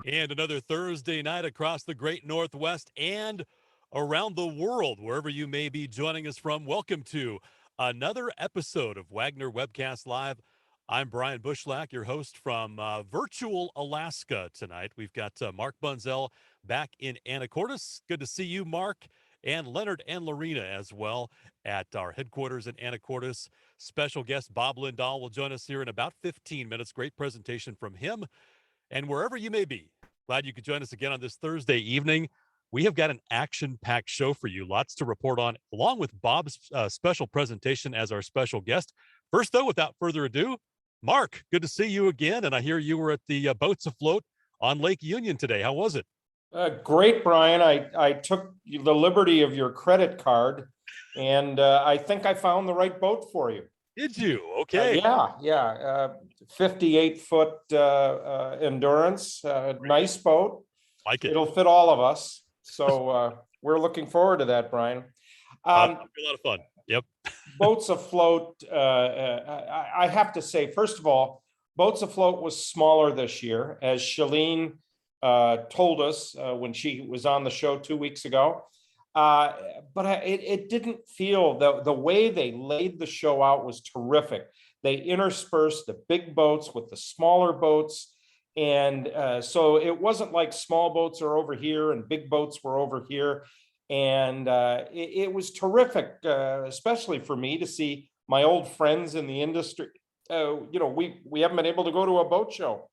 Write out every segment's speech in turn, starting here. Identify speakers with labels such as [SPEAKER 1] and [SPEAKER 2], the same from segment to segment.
[SPEAKER 1] And another Thursday night across the great Northwest and around the world, wherever you may be joining us from. Welcome to another episode of Waggoner Webcast Live. I'm Brian Bushlack, your host from virtual Alaska tonight. We've got Mark Bunzel back in Anacortes. Good to see you, Mark, and Leonard and Lorena as well at our headquarters in Anacortes. Special guest Bob Lindahl will join us here in about 15 minutes. Great presentation from him. And wherever you may be, glad you could join us again on this Thursday evening. We have got an action-packed show for you, lots to report on, along with Bob's special presentation as our special guest. First, though, without further ado, Mark, good to see you again. And I hear you were at the Boats Afloat on Lake Union today. How was it?
[SPEAKER 2] Great, Brian. I took the liberty of your credit card, and I think I found the right boat for you.
[SPEAKER 1] Did you? Okay.
[SPEAKER 2] Yeah. 58-foot endurance, nice boat.
[SPEAKER 1] Like it.
[SPEAKER 2] It'll fit all of us. So we're looking forward to that, Brian.
[SPEAKER 1] It'll be a lot of fun. Yep.
[SPEAKER 2] Boats Afloat, I have to say, first of all, Boats Afloat was smaller this year, as Shalene told us when she was on the show 2 weeks ago. But it didn't feel, the way they laid the show out was terrific. They interspersed the big boats with the smaller boats. And so it wasn't like small boats are over here and big boats were over here. And it was terrific, especially for me to see my old friends in the industry. We haven't been able to go to a boat show,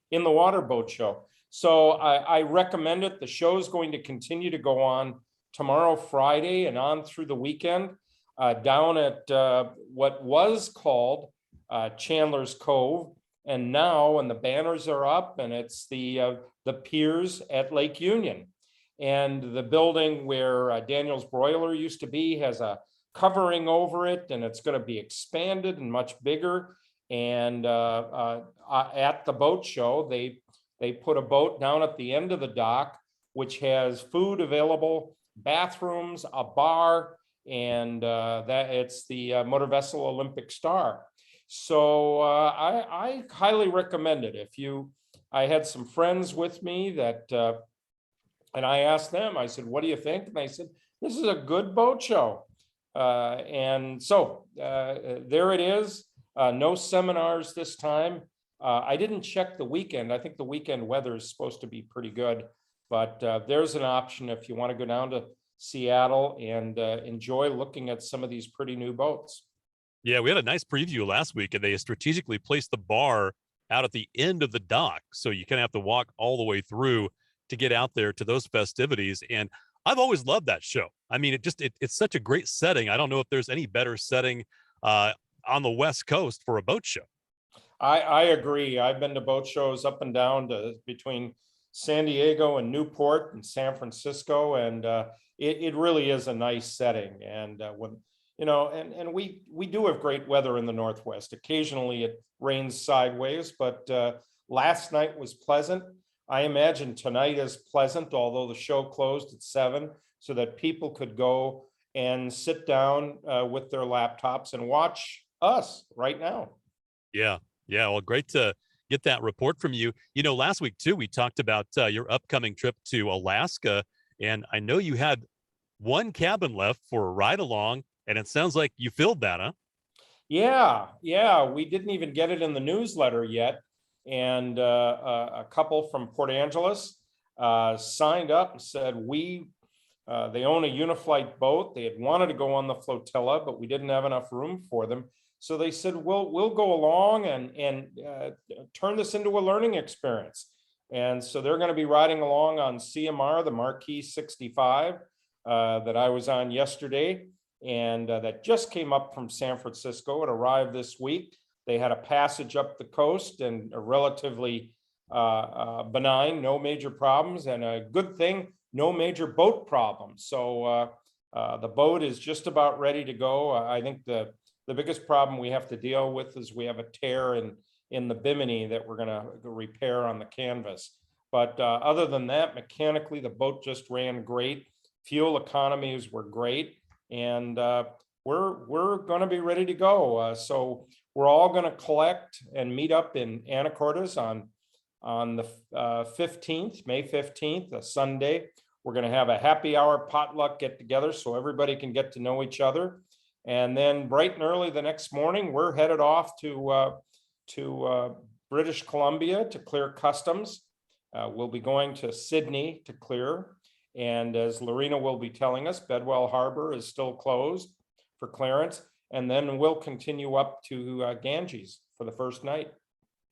[SPEAKER 2] in the water boat show. So I recommend it. The show is going to continue to go on tomorrow, Friday, and on through the weekend down at what was called Chandler's Cove. And now, and the banners are up, and it's the piers at Lake Union. And the building where Daniel's Broiler used to be has a covering over it, and it's going to be expanded and much bigger. And at the boat show, they put a boat down at the end of the dock, which has food available, bathrooms, a bar, and that it's the Motor Vessel Olympic Star. So I highly recommend it. I had some friends with me that, and I asked them, I said, what do you think? And they said, this is a good boat show. And so there it is. No seminars this time. I didn't check the weekend. I think the weekend weather is supposed to be pretty good, but there's an option if you want to go down to Seattle and enjoy looking at some of these pretty new boats.
[SPEAKER 1] Yeah, we had a nice preview last week, and they strategically placed the bar out at the end of the dock, so you kind of have to walk all the way through to get out there to those festivities. And I've always loved that show. I mean, it's such a great setting. I don't know if there's any better setting on the West Coast for a boat show.
[SPEAKER 2] I agree. I've been to boat shows up and down between San Diego and Newport and San Francisco, and it really is a nice setting. And when and we do have great weather in the Northwest. Occasionally it rains sideways, but last night was pleasant. I imagine tonight is pleasant, although the show closed at 7, so that people could go and sit down with their laptops and watch us right now.
[SPEAKER 1] Yeah. Well, great to get that report from you. Last week too, we talked about your upcoming trip to Alaska, and I know you had one cabin left for a ride along, and it sounds like you filled that, huh?
[SPEAKER 2] Yeah. We didn't even get it in the newsletter yet. And a couple from Port Angeles signed up and said they own a Uniflight boat. They had wanted to go on the flotilla, but we didn't have enough room for them. So they said, we'll go along and turn this into a learning experience. And so they're going to be riding along on CMR, the Marquis 65 that I was on yesterday. And that just came up from San Francisco. It arrived this week. They had a passage up the coast and a relatively benign, no major problems, and a good thing, no major boat problems. So the boat is just about ready to go. I think the biggest problem we have to deal with is we have a tear in the bimini that we're going to repair on the canvas. But other than that, mechanically, the boat just ran great. Fuel economies were great. And we're going to be ready to go. So we're all going to collect and meet up in Anacortes on on the 15th, May 15th, a Sunday. We're going to have a happy hour potluck get together so everybody can get to know each other. And then bright and early the next morning, we're headed off to British Columbia to clear customs. We'll be going to Sydney to clear. And as Lorena will be telling us, Bedwell Harbor is still closed for clearance. And then we'll continue up to Ganges for the first night.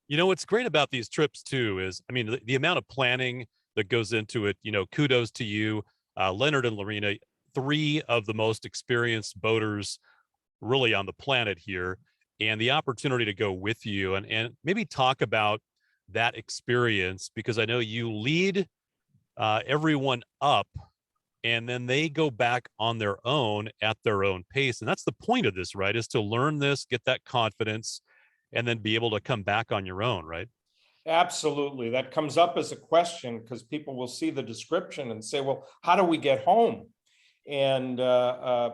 [SPEAKER 1] You know, what's great about these trips too is, I mean, the amount of planning that goes into it, you know, kudos to you, Leonard and Lorena, three of the most experienced boaters really on the planet here, and the opportunity to go with you and maybe talk about that experience, because I know you lead everyone up and then they go back on their own at their own pace. And that's the point of this, right? Is to learn this, get that confidence, and then be able to come back on your own, right?
[SPEAKER 2] Absolutely. That comes up as a question because people will see the description and say, well, how do we get home? And I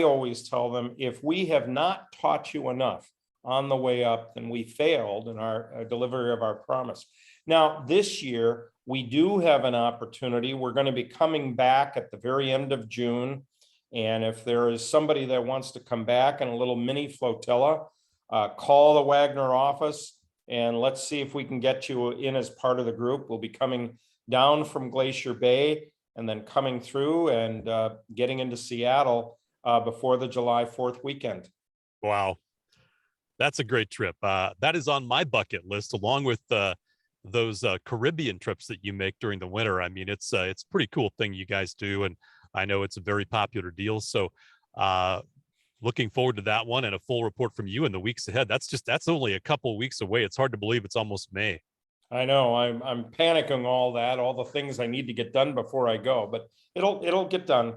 [SPEAKER 2] always tell them, if we have not taught you enough on the way up, then we failed in our delivery of our promise. Now, this year, we do have an opportunity. We're going to be coming back at the very end of June. And if there is somebody that wants to come back in a little mini flotilla, call the Waggoner office and let's see if we can get you in as part of the group. We'll be coming down from Glacier Bay and then coming through and getting into Seattle before the July 4th weekend.
[SPEAKER 1] Wow. That's a great trip. That is on my bucket list, along with those Caribbean trips that you make during the winter. I mean, it's a pretty cool thing you guys do, and I know it's a very popular deal. So, looking forward to that one and a full report from you in the weeks ahead. That's only a couple of weeks away. It's hard to believe it's almost May.
[SPEAKER 2] I know. I'm panicking all the things I need to get done before I go, but it'll get done.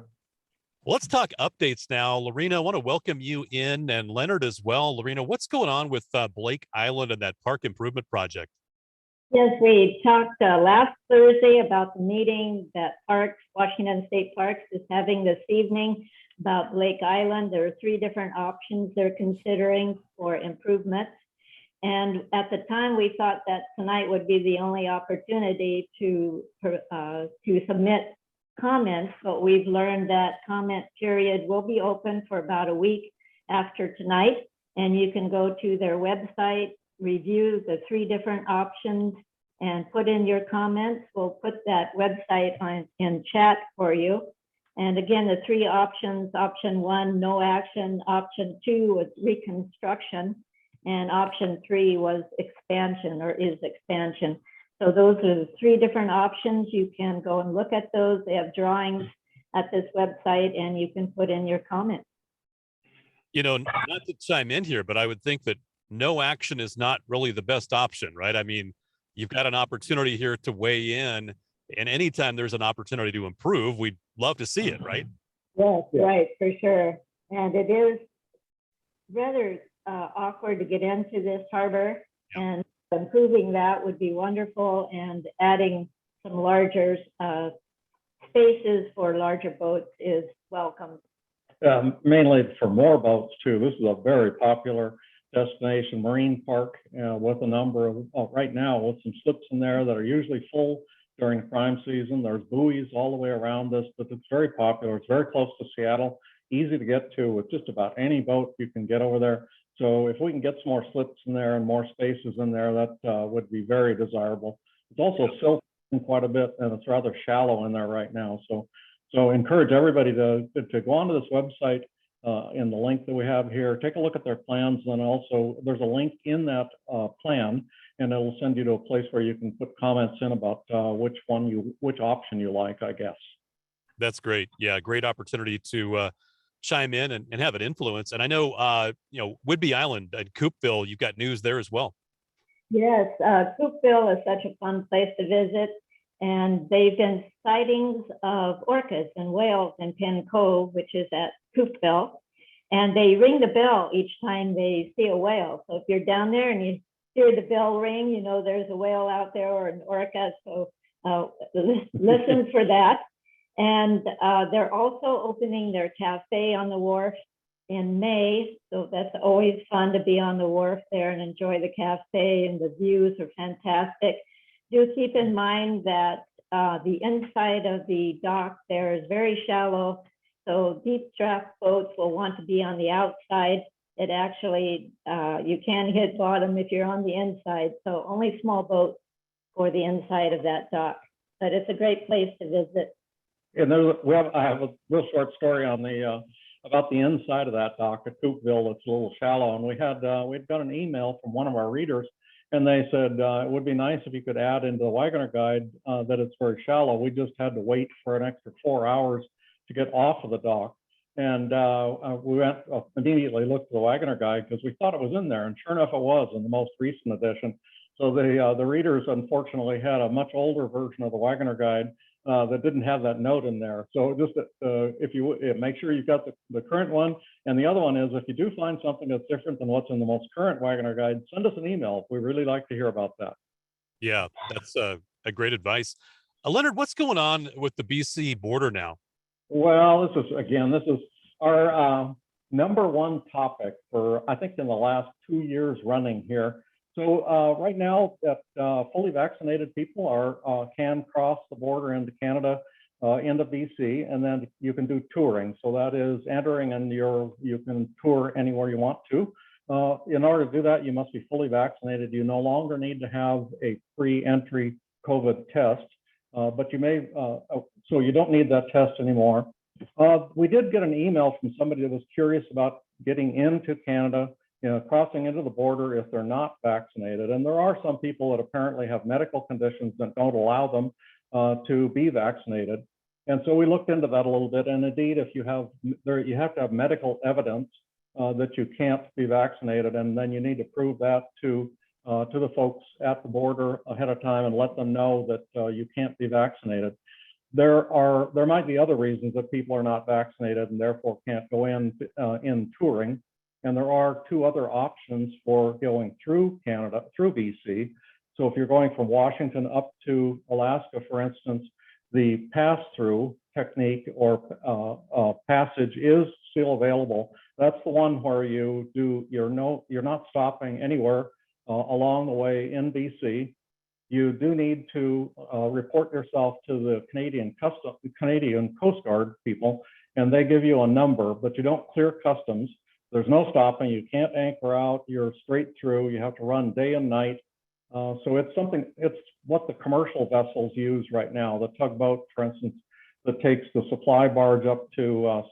[SPEAKER 1] Let's talk updates now. Lorena, I want to welcome you in, and Leonard as well. Lorena, what's going on with Blake Island and that park improvement project?
[SPEAKER 3] Yes, we talked last Thursday about the meeting that Washington State Parks is having this evening about Blake Island. There are 3 different options they're considering for improvements. And at the time, we thought that tonight would be the only opportunity to submit comments, but we've learned that comment period will be open for about a week after tonight. And you can go to their website, review the 3 different options, and put in your comments. We'll put that website in chat for you. And again, the 3 options: option 1, no action; option 2 was reconstruction; and option 3 was expansion, or is expansion. So those are the 3 different options. You can go and look at those. They have drawings at this website, and you can put in your comments.
[SPEAKER 1] You know, not to chime in here, but I would think that no action is not really the best option, right? I mean, you've got an opportunity here to weigh in, and anytime there's an opportunity to improve, we'd love to see it, right?
[SPEAKER 3] Yes, right, for sure. And it is rather awkward to get into this harbor, and improving that would be wonderful, and adding some larger spaces for larger boats is welcome.
[SPEAKER 4] Mainly for more boats too. This is a very popular destination marine park with a number of, right now, with some slips in there that are usually full during prime season. There's buoys all the way around this, but it's very popular. It's very close to Seattle, easy to get to with just about any boat you can get over there. So if we can get some more slips in there and more spaces in there, that would be very desirable. It's also silting quite a bit, and it's rather shallow in there right now. So encourage everybody to go onto this website in the link that we have here. Take a look at their plans, and also there's a link in that plan, and it'll send you to a place where you can put comments in about which option you like, I guess.
[SPEAKER 1] That's great. Yeah, great opportunity to chime in and have an influence. And I know, Whidbey Island and Coopville, you've got news there as well.
[SPEAKER 3] Yes, Coopville is such a fun place to visit. And they've been sightings of orcas and whales in Penn Cove, which is at Coopville. And they ring the bell each time they see a whale. So if you're down there and you hear the bell ring, you know there's a whale out there or an orca. So listen for that. And they're also opening their cafe on the wharf. in May, so that's always fun to be on the wharf there and enjoy the cafe, and the views are fantastic. Do keep in mind that the inside of the dock there is very shallow, so deep draft boats will want to be on the outside. It actually, you can hit bottom if you're on the inside, so only small boats for the inside of that dock. But it's a great place to visit.
[SPEAKER 4] And I have a real short story on the about the inside of that dock at Coopville. It's a little shallow, and we'd got an email from one of our readers, and they said it would be nice if you could add into the Waggoner guide that it's very shallow. We just had to wait for an extra 4 hours to get off of the dock, and we went immediately looked at the Waggoner guide because we thought it was in there, and sure enough, it was in the most recent edition. So the readers unfortunately had a much older version of the Waggoner guide that didn't have that note in there. So just if you make sure you've got the current one. And the other one is, if you do find something that's different than what's in the most current Waggoner guide, send us an email. We really like to hear about that.
[SPEAKER 1] Yeah, that's a great advice. Leonard, what's going on with the BC border now?
[SPEAKER 4] Well, this is our number one topic for, I think, in the last 2 years running here. So right now, fully vaccinated people can cross the border into Canada, into BC, and then you can do touring. So that is entering, and you can tour anywhere you want to. In order to do that, you must be fully vaccinated. You no longer need to have a pre-entry COVID test, but you may, so you don't need that test anymore. We did get an email from somebody that was curious about getting into Canada, crossing into the border if they're not vaccinated. And there are some people that apparently have medical conditions that don't allow them to be vaccinated. And so we looked into that a little bit. And indeed, if you have to have medical evidence that you can't be vaccinated, and then you need to prove that to the folks at the border ahead of time and let them know that you can't be vaccinated. There might be other reasons that people are not vaccinated and therefore can't go in touring. And there are 2 other options for going through Canada, through BC. So if you're going from Washington up to Alaska, for instance, the pass-through technique or passage is still available. That's the one where you're not stopping anywhere along the way in BC. You do need to report yourself to the Canadian Coast Guard people, and they give you a number, but you don't clear customs. There's no stopping. You can't anchor out. You're straight through. You have to run day and night. So it's what the commercial vessels use right now. The tugboat, for instance, that takes the supply barge up to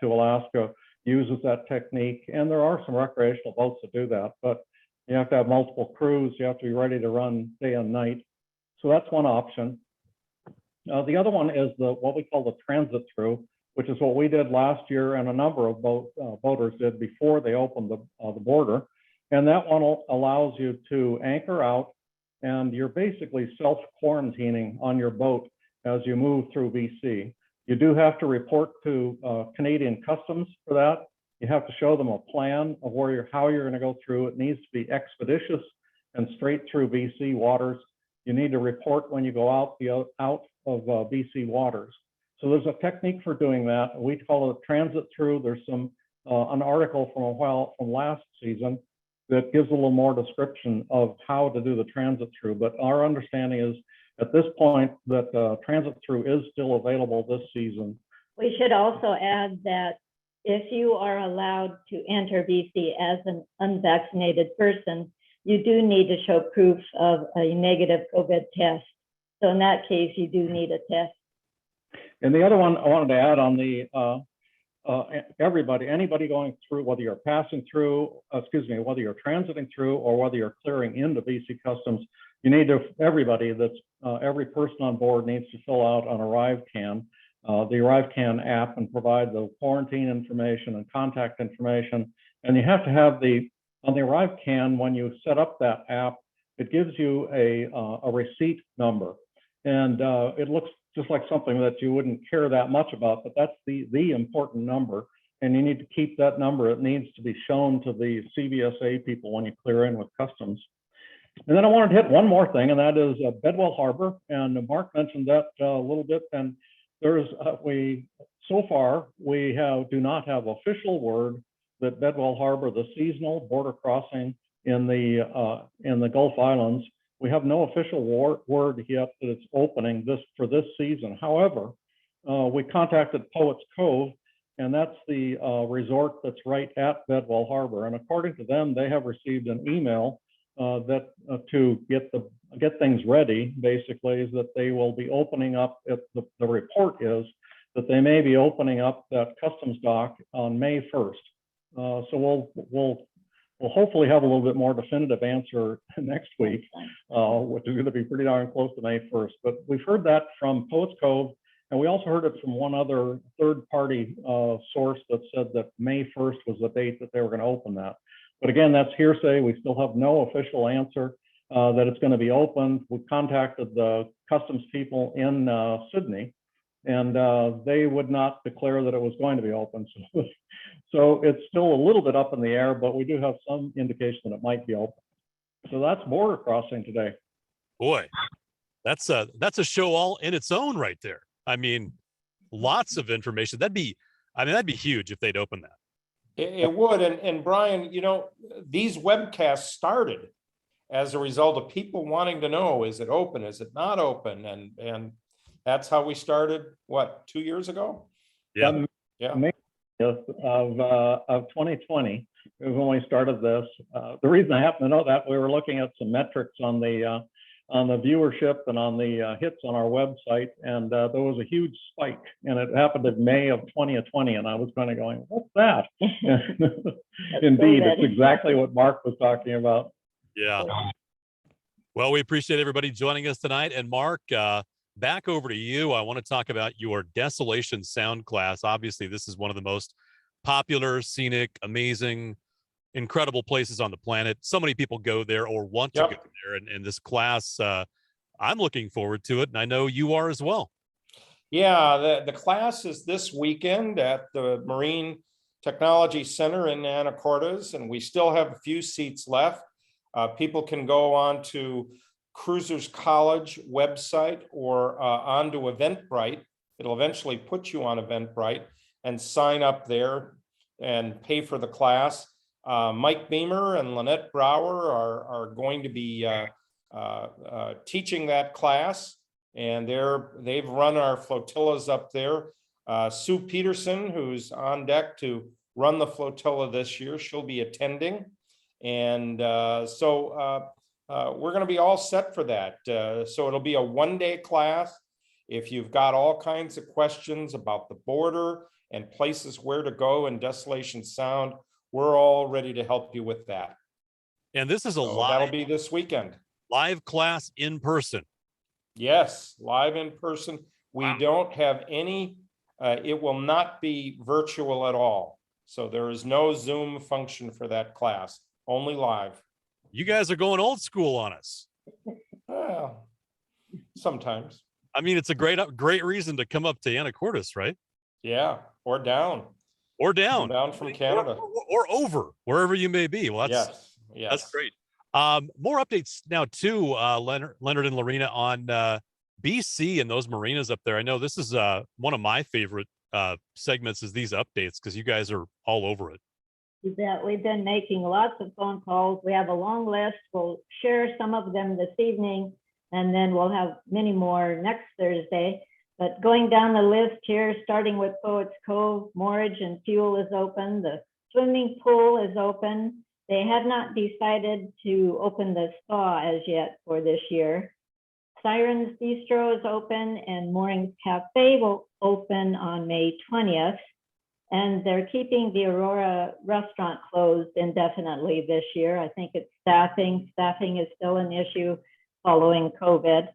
[SPEAKER 4] Alaska uses that technique. And there are some recreational boats that do that, but you have to have multiple crews. You have to be ready to run day and night. So that's one option. The other one is what we call the transit through, which is what we did last year and a number of boaters did before they opened the border. And that one allows you to anchor out, and you're basically self-quarantining on your boat as you move through BC. You do have to report to Canadian Customs for that. You have to show them a plan of how you're going to go through. It needs to be expeditious and straight through BC waters. You need to report when you go out of BC waters. So there's a technique for doing that. We call it transit through. There's an article from last season that gives a little more description of how to do the transit through. But our understanding is at this point that transit through is still available this season.
[SPEAKER 3] We should also add that if you are allowed to enter BC as an unvaccinated person, you do need to show proof of a negative COVID test. So in that case, you do need a test.
[SPEAKER 4] And the other one I wanted to add on the anybody going through, whether you're passing through, whether you're transiting through or whether you're clearing into BC Customs, you need to, every person on board needs to fill out an ArriveCan, the ArriveCan app, and provide the quarantine information and contact information. And you have to have on the ArriveCan, when you set up that app, it gives you a receipt number. And it looks just like something that you wouldn't care that much about, but that's the important number. And you need to keep that number. It needs to be shown to the CVSA people when you clear in with customs. And then I wanted to hit one more thing, and that is Bedwell Harbor. And Mark mentioned that a little bit. And there's so far we do not have official word that Bedwell Harbor, the seasonal border crossing in the Gulf Islands, we have no official word yet that it's opening for this season. However, we contacted Poets Cove, and that's the resort that's right at Bedwell Harbor. And according to them, they have received an email that to get things ready, basically, is that they will be opening up. The report is that they may be opening up that customs dock on May 1st. So we'll hopefully have a little bit more definitive answer next week, which is going to be pretty darn close to May 1st. But we've heard that from Poets Cove, and we also heard it from one other third-party source that said that May 1st was the date that they were going to open that. But again, that's hearsay. We still have no official answer that it's going to be opened. We contacted the customs people in Sydney, and they would not declare that it was going to be open. So it's still a little bit up in the air, but we do have some indication that it might be open. So that's border crossing today.
[SPEAKER 1] Boy, that's a show all in its own right there. I mean, lots of information. That'd be huge if they'd open that.
[SPEAKER 2] It would. And Brian, you know, these webcasts started as a result of people wanting to know, is it open? Is it not open? And that's how we started, what, 2 years ago?
[SPEAKER 1] Yeah.
[SPEAKER 2] Yeah.
[SPEAKER 4] May of 2020 is when we started this. The reason I happen to know that, we were looking at some metrics on the viewership and on the hits on our website, and there was a huge spike, and it happened in May of 2020, and I was kind of going, what's that? Indeed, it's exactly what Mark was talking about.
[SPEAKER 1] Yeah. Well, we appreciate everybody joining us tonight. And Mark, back over to you. I want to talk about your Desolation Sound class. Obviously, this is one of the most popular, scenic, amazing, incredible places on the planet. So many people go there or want to go there. And this class, I'm looking forward to it. And I know you are as well.
[SPEAKER 2] Yeah, the class is this weekend at the Marine Technology Center in Anacortes, and we still have a few seats left. People can go on to Cruisers College website or onto Eventbrite. It'll eventually put you on Eventbrite and sign up there and pay for the class. Mike Beamer and Lynette Brower are going to be teaching that class, and they've run our flotillas up there. Sue Peterson, who's on deck to run the flotilla this year, she'll be attending. And so we're going to be all set for that. So it'll be a one-day class. If you've got all kinds of questions about the border and places where to go in Desolation Sound, we're all ready to help you with that.
[SPEAKER 1] And this is
[SPEAKER 2] that'll be this weekend.
[SPEAKER 1] Live class in person.
[SPEAKER 2] Yes, live in person. We don't have any, it will not be virtual at all. So there is no Zoom function for that class, only live.
[SPEAKER 1] You guys are going old school on us.
[SPEAKER 2] Well, sometimes.
[SPEAKER 1] I mean, it's a great reason to come up to Anacortes, right?
[SPEAKER 2] Yeah, or down.
[SPEAKER 1] Or down.
[SPEAKER 2] Down from Canada.
[SPEAKER 1] Or over, wherever you may be. Well,
[SPEAKER 2] yes.
[SPEAKER 1] That's great. More updates now too, Leonard and Lorena, on BC and those marinas up there. I know this is one of my favorite segments is these updates because you guys are all over it.
[SPEAKER 3] That we've been making lots of phone calls. We have a long list. We'll share some of them this evening, and then we'll have many more next Thursday. But going down the list here, starting with Poets Cove, moorage and fuel is open. The swimming pool is open. They have not decided to open the spa as yet for this year. Sirens Bistro is open, and Moorings Cafe will open on May 20th. And they're keeping the Aurora restaurant closed indefinitely this year. I think it's staffing. Staffing is still an issue following COVID.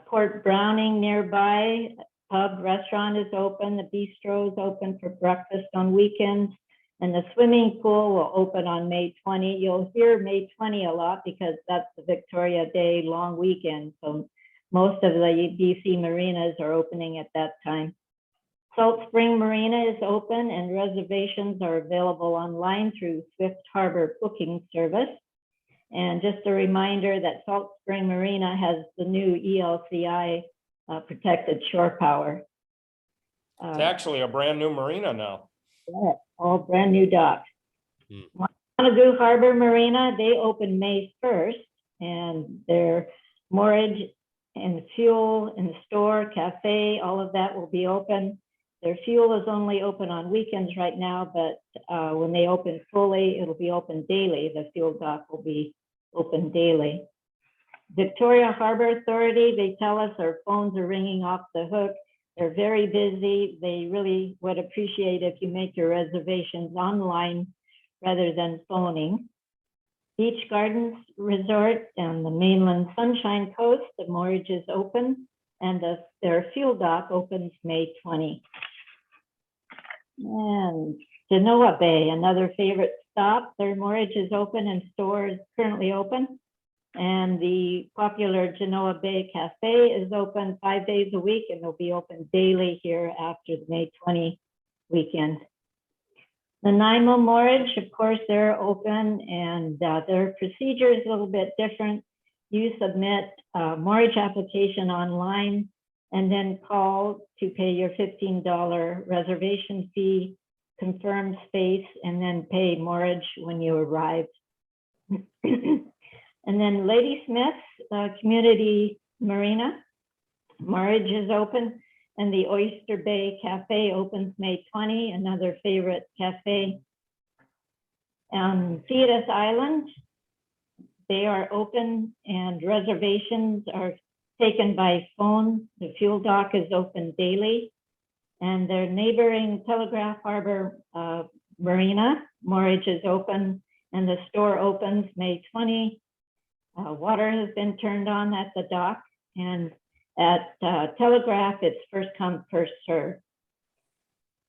[SPEAKER 3] Port Browning nearby, pub restaurant is open. The bistro is open for breakfast on weekends. And the swimming pool will open on May 20. You'll hear May 20 a lot because that's the Victoria Day long weekend. So most of the BC marinas are opening at that time. Salt Spring Marina is open and reservations are available online through Swift Harbor Booking Service. And just a reminder that Salt Spring Marina has the new ELCI protected shore power.
[SPEAKER 2] It's actually a brand new marina now.
[SPEAKER 3] all brand new docks.
[SPEAKER 1] Hmm.
[SPEAKER 3] Montague Harbor Marina, they open May 1st, and their moorage and fuel and store, cafe, all of that will be open. Their fuel is only open on weekends right now, but when they open fully, it'll be open daily. The fuel dock will be open daily. Victoria Harbor Authority, they tell us our phones are ringing off the hook. They're very busy. They really would appreciate if you make your reservations online rather than phoning. Beach Gardens Resort and the mainland Sunshine Coast, the moorage is open, and their fuel dock opens May 20. And Genoa Bay, another favorite stop, their moorage is open and store is currently open. And the popular Genoa Bay Cafe is open 5 days a week, and they'll be open daily here after the May 20 weekend. The Nanaimo moorage, of course, they're open, and their procedure is a little bit different. You submit a moorage application online and then call to pay your $15 reservation fee, confirm space, and then pay moorage when you arrive. And then Ladysmith Community Marina, moorage is open, and the Oyster Bay Cafe opens May 20, another favorite cafe. Thetis Island, they are open and reservations are taken by phone. The fuel dock is open daily. And their neighboring Telegraph Harbor Marina, moorage is open, and the store opens May 20. Water has been turned on at the dock, and at Telegraph, it's first come, first served.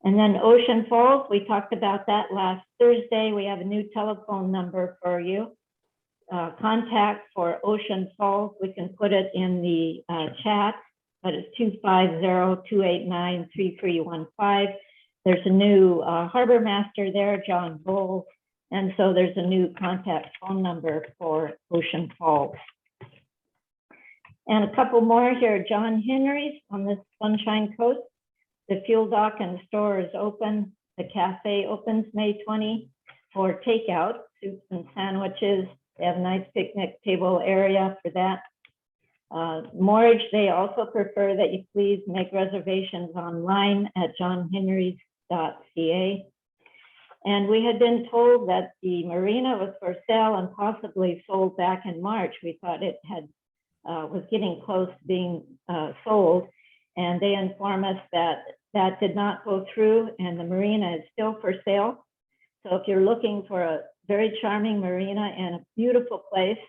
[SPEAKER 3] And then Ocean Falls, we talked about that last Thursday. We have a new telephone number for you. Contact for Ocean Falls, we can put it in the chat, but it's 250-289-3315. There's a new harbor master there, John Bowles. And so there's a new contact phone number for Ocean Falls. And a couple more here, John Henry's on the Sunshine Coast. The fuel dock and store is open. The cafe opens May 20 for takeout, soups and sandwiches. They have a nice picnic table area for that. Moorage, they also prefer that you please make reservations online at johnhenrys.ca. And we had been told that the marina was for sale and possibly sold back in March. We thought it had was getting close to being sold, and they informed us that that did not go through, and the marina is still for sale. So if you're looking for a very charming marina and a beautiful place,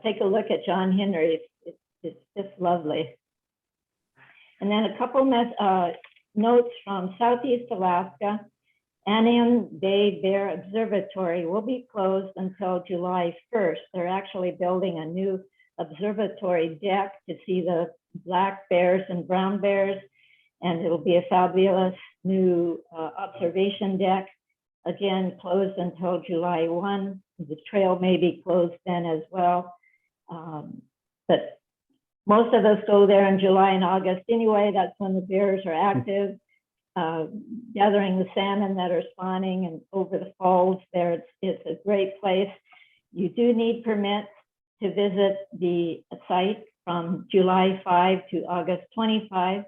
[SPEAKER 3] take a look at John Henry's. It's just lovely. And then a couple notes from Southeast Alaska. Anian Bay Bear Observatory will be closed until July 1st. They're actually building a new observatory deck to see the black bears and brown bears, and it'll be a fabulous new observation deck. Again, closed until July 1. The trail may be closed then as well. But most of us go there in July and August anyway. That's when the bears are active. Gathering the salmon that are spawning and over the falls there. It's a great place. You do need permits to visit the site from July 5 to August 25,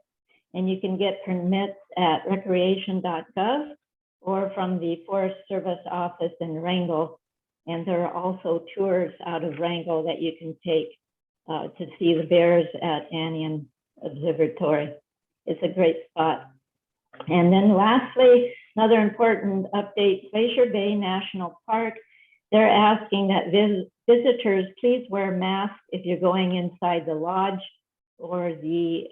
[SPEAKER 3] and you can get permits at recreation.gov or from the Forest Service office in Wrangell. And there are also tours out of Wrangell that you can take to see the bears at Anian Observatory. It's a great spot. And then lastly, another important update, Glacier Bay National Park. They're asking that visitors please wear masks if you're going inside the lodge or the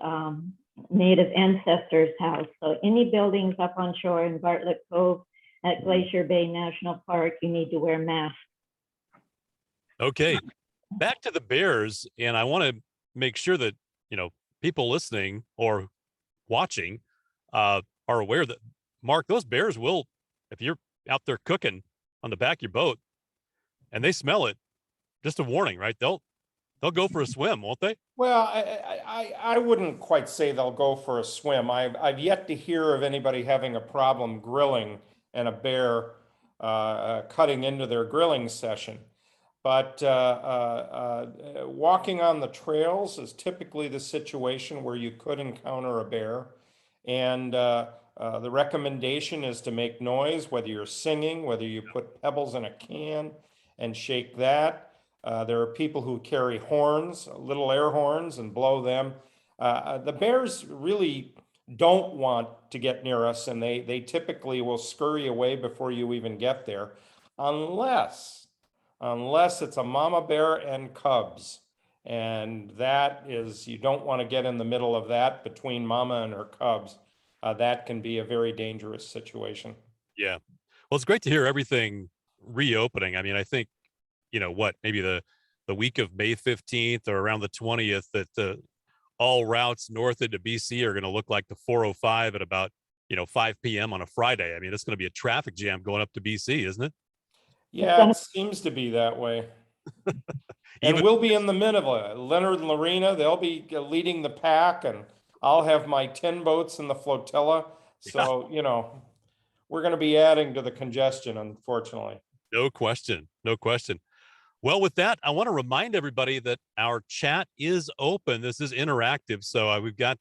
[SPEAKER 3] Native Ancestors House. So any buildings up on shore in Bartlett Cove at Glacier Bay National Park, you need to wear masks.
[SPEAKER 1] Okay, back to the bears, and I want to make sure that people listening or watching are aware that, Mark, those bears will, if you're out there cooking on the back of your boat and they smell it, just a warning, right? They'll go for a swim, won't they?
[SPEAKER 2] Well, I wouldn't quite say they'll go for a swim. I've yet to hear of anybody having a problem grilling and a bear cutting into their grilling session. But walking on the trails is typically the situation where you could encounter a bear. And the recommendation is to make noise, whether you're singing, whether you put pebbles in a can and shake that. There are people who carry horns, little air horns, and blow them. The bears really don't want to get near us, and they typically will scurry away before you even get there, unless it's a mama bear and cubs. And that is, you don't want to get in the middle of that between mama and her cubs. That can be a very dangerous situation.
[SPEAKER 1] Yeah. Well, it's great to hear everything reopening. I mean, I think, maybe the week of May 15th or around the 20th, that all routes north into BC are going to look like the 405 at about, 5 p.m. on a Friday. I mean, it's going to be a traffic jam going up to BC, isn't it?
[SPEAKER 2] Yeah, it seems to be that way. And
[SPEAKER 1] Even
[SPEAKER 2] we'll be in the middle of it. Leonard and Lorena, they'll be leading the pack, and I'll have my 10 boats in the flotilla. So, we're going to be adding to the congestion, unfortunately.
[SPEAKER 1] no question. No question. Well, with that, I want to remind everybody that our chat is open. This is interactive. So we've got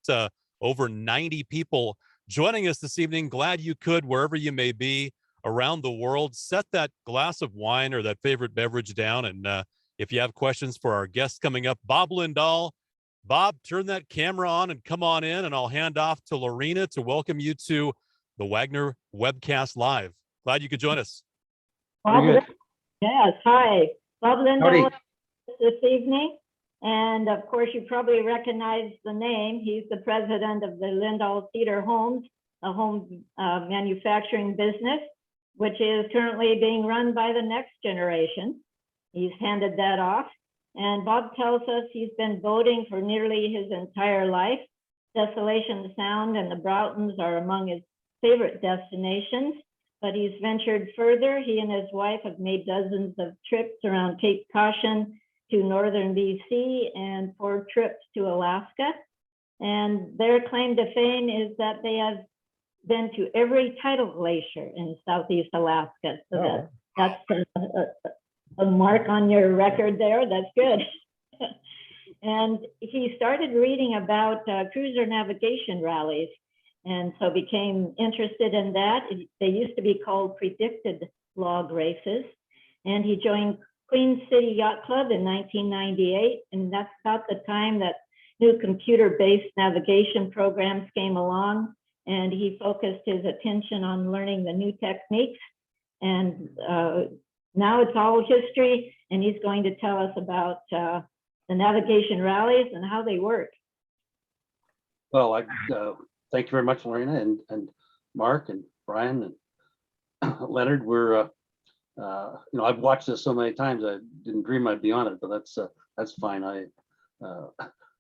[SPEAKER 1] over 90 people joining us this evening. Glad you could, wherever you may be around the world, set that glass of wine or that favorite beverage down. And if you have questions for our guests coming up, Bob Lindahl, Bob, turn that camera on and come on in, and I'll hand off to Lorena to welcome you to the Waggoner Webcast Live. Glad you could join us.
[SPEAKER 3] Bob, yes, hi. Bob
[SPEAKER 5] Howdy.
[SPEAKER 3] Lindahl this evening. And of course, you probably recognize the name. He's the president of the Lindahl Cedar Homes, a home manufacturing business, which is currently being run by the next generation. He's handed that off. And Bob tells us he's been boating for nearly his entire life. Desolation Sound and the Broughtons are among his favorite destinations, but he's ventured further. He and his wife have made dozens of trips around Cape Caution to northern BC and 4 trips to Alaska. And their claim to fame is that they have been to every tidal glacier in Southeast Alaska. So that's a mark on your record there. That's good. And he started reading about cruiser navigation rallies, and so became interested in that. They used to be called predicted log races. And he joined Queen City Yacht Club in 1998. And that's about the time that new computer-based navigation programs came along. And he focused his attention on learning the new techniques. And now it's all history. And he's going to tell us about the navigation rallies and how they work.
[SPEAKER 5] Well, thank you very much, Lorena, and Mark and Brian and Leonard. We're, I've watched this so many times. I didn't dream I'd be on it, but that's fine.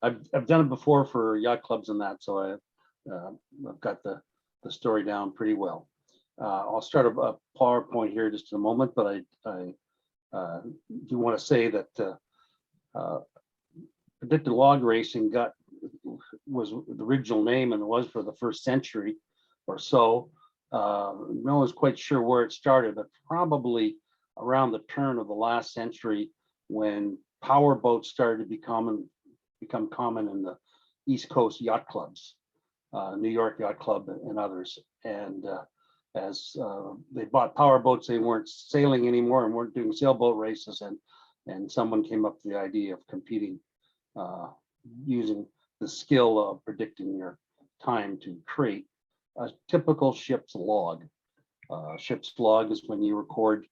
[SPEAKER 5] I've done it before for yacht clubs and that, so I've got the story down pretty well. I'll start a PowerPoint here just in a moment, but I do want to say that predicted log racing was the original name, and it was for the first century or so. No one's quite sure where it started, but probably around the turn of the last century, when power boats started to become common in the East Coast yacht clubs, New York Yacht Club and others. And as they bought power boats, they weren't sailing anymore and weren't doing sailboat races, and someone came up with the idea of competing using the skill of predicting your time to create a typical ship's log. Ship's log is when you record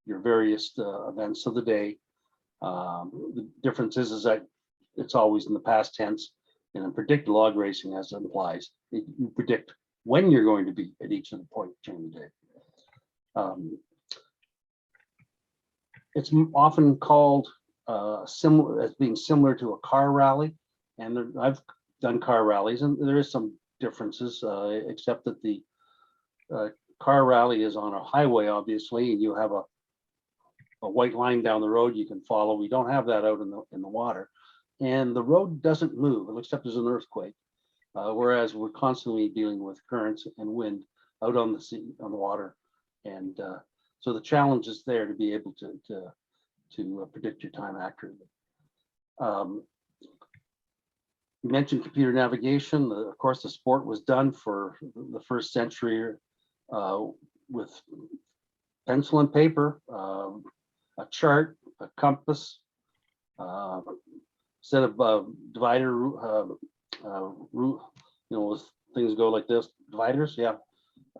[SPEAKER 5] your various events of the day. The difference is that it's always in the past tense, and in predicted log racing, as it implies, you predict when you're going to be at each of the points during the day. It's often called being similar to a car rally, and I've done car rallies, and there is some differences, except that the car rally is on a highway, obviously, and you have a white line down the road you can follow. We don't have that out in the water, and the road doesn't move except there's an earthquake. Whereas we're constantly dealing with currents and wind out on the sea, on the water, And so the challenge is there to be able to predict your time accurately. You mentioned computer navigation. Of course, the sport was done for the first century with pencil and paper, a chart, a compass, set of divider, things go like this, dividers, yeah,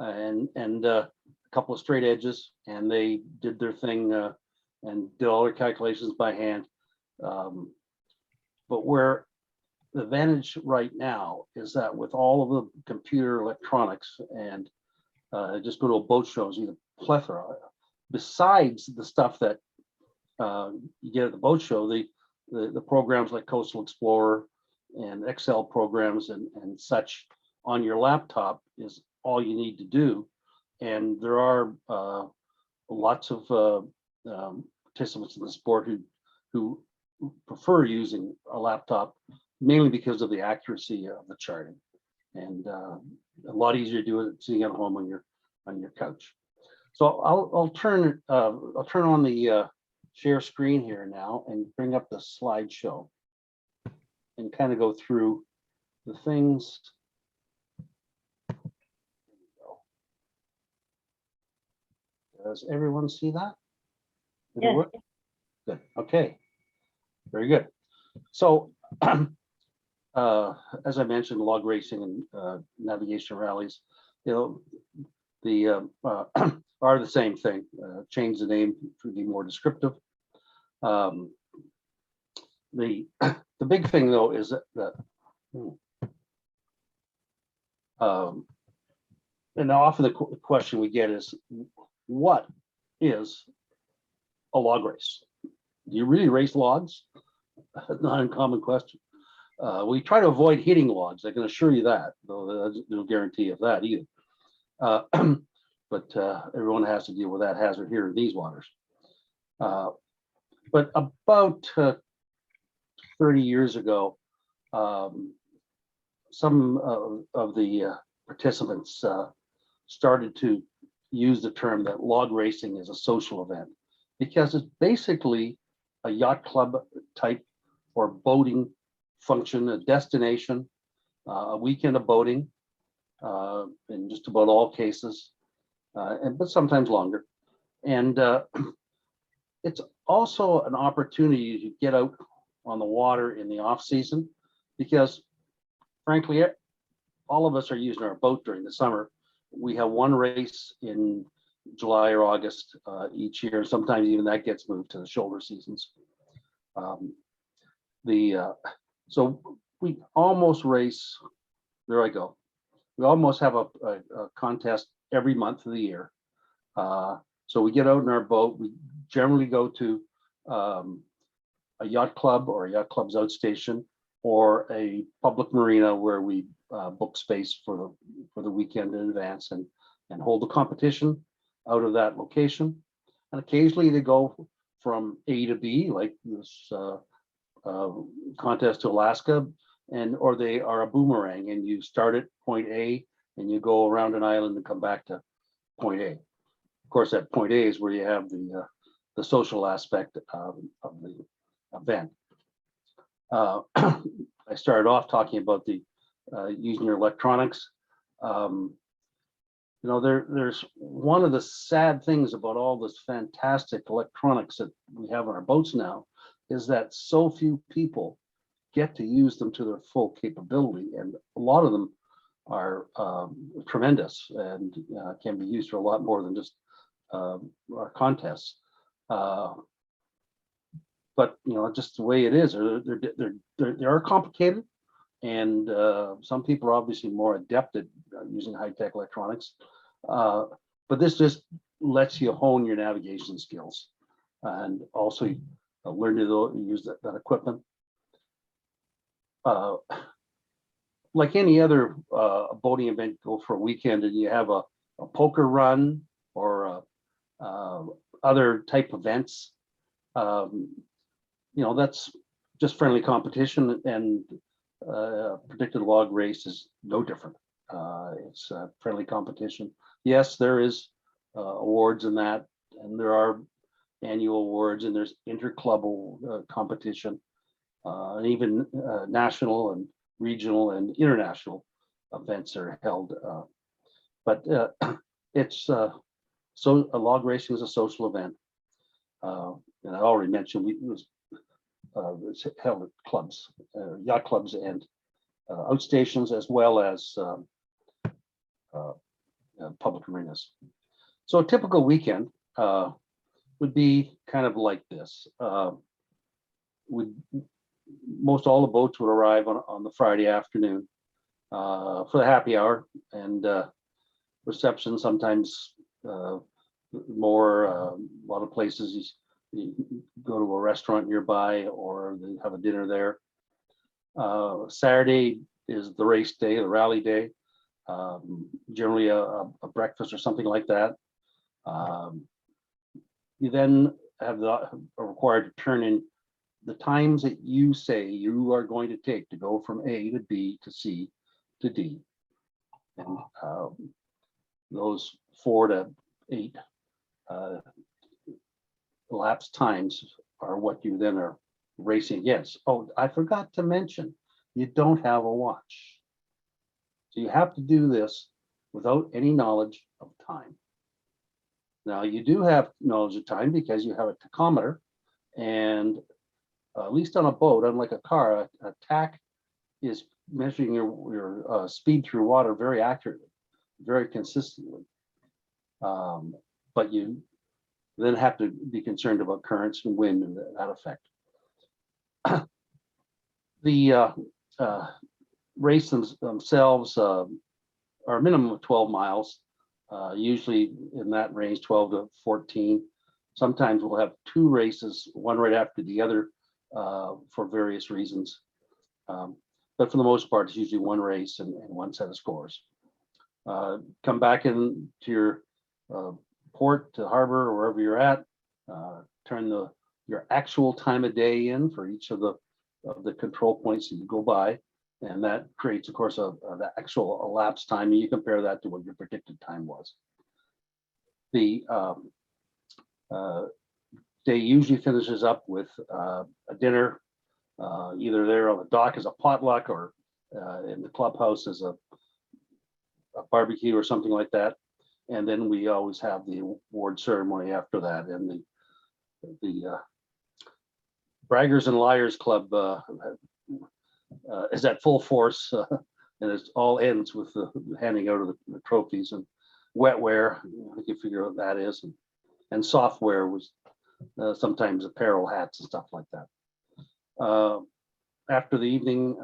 [SPEAKER 5] and a couple of straight edges, and they did their thing and did all their calculations by hand. But where the advantage right now is that with all of the computer electronics and just go to a boat show, is either plethora. Besides the stuff that you get at the boat show, the programs like Coastal Explorer and Excel programs and such on your laptop is all you need to do. And there are lots of participants in the sport who prefer using a laptop, mainly because of the accuracy of the charting, and a lot easier to do it sitting at home on your couch. So I'll turn on the share screen here now and bring up the slideshow and kind of go through the things. Does everyone see that? Did it
[SPEAKER 3] Yes.
[SPEAKER 5] work? Good. Okay. Very good. So, as I mentioned, log racing and navigation rallies, the are the same thing. Change the name to be more descriptive. The big thing though is that and often the question we get is, what is a log race? Do you really race logs? Not an uncommon question. We try to avoid hitting logs, I can assure you that, though there's no guarantee of that either. But everyone has to deal with that hazard here in these waters. But about 30 years ago, some of the participants started to use the term that log racing is a social event, because it's basically a yacht club type or boating function, a destination, a weekend of boating in just about all cases, but sometimes longer. And it's also an opportunity to get out on the water in the off season, because frankly, all of us are using our boat during the summer. We have one race in July or August each year. Sometimes even that gets moved to the shoulder seasons. So we almost race, there I go. We almost have a contest every month of the year. So we get out in our boat. We generally go to a yacht club or a yacht club's outstation, or a public marina where we book space for the weekend in advance and hold the competition out of that location. And occasionally they go from A to B, like this contest to Alaska, or they are a boomerang, and you start at point A and you go around an island and come back to point A. Of course, at point A is where you have the social aspect of the event. I started off talking about the using your electronics. There's one of the sad things about all this fantastic electronics that we have on our boats now is that so few people get to use them to their full capability, and a lot of them are tremendous and can be used for a lot more than just our contests. But just the way it is, they are complicated, and some people are obviously more adept at using high-tech electronics. But this just lets you hone your navigation skills and also learn to use that equipment. Like any other boating event, go for a weekend and you have a poker run or other type events. That's just friendly competition, and predicted log race is no different. It's a friendly competition. Yes, there is awards and that, and there are annual awards, and there's inter-club competition, and even national and regional and international events are held. But it's so a log racing is a social event, and I already mentioned it's held at clubs, yacht clubs, and outstations, as well as public arenas. So a typical weekend would be kind of like this. Most all the boats would arrive on the Friday afternoon for the happy hour and reception. Sometimes more. A lot of places you go to a restaurant nearby, or they have a dinner there. Saturday is the race day, the rally day. Generally a breakfast or something like that. You then are required to turn in the times that you say you are going to take to go from A to B to C to D. And those 4 to 8 elapsed times are what you then are racing against. Oh, I forgot to mention, you don't have a watch. So you have to do this without any knowledge of time. Now you do have knowledge of time because you have a tachometer, and at least on a boat, unlike a car, a tach is measuring your speed through water very accurately, very consistently. But you then have to be concerned about currents and wind and that effect. The race themselves are a minimum of 12 miles, usually in that range, 12 to 14. Sometimes we'll have 2 races, one right after the other, for various reasons. But for the most part, it's usually 1 race and 1 set of scores. Come back into your port, to harbor, or wherever you're at, turn your actual time of day in for each of the control points that you go by. And that creates, of course, the actual elapsed time, and you compare that to what your predicted time was. The day usually finishes up with a dinner, either there on the dock as a potluck, or in the clubhouse as a barbecue or something like that. And then we always have the award ceremony after that. And the Braggers and Liars Club is at full force, and it all ends with the handing out of the trophies and wetware. I think you figure out what that is, and software was sometimes apparel, hats, and stuff like that. After the evening,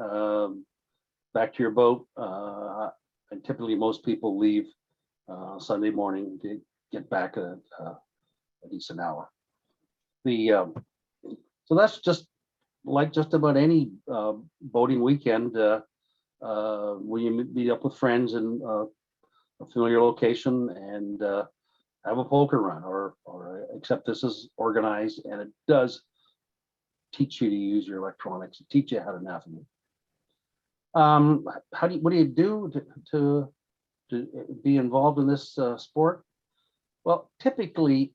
[SPEAKER 5] back to your boat, and typically most people leave Sunday morning to get back a decent hour. So that's just like just about any boating weekend, when you meet up with friends in a familiar location and have a poker run, or except this is organized and it does teach you to use your electronics, teach you how to navigate. What do you do to be involved in this sport? Well, typically,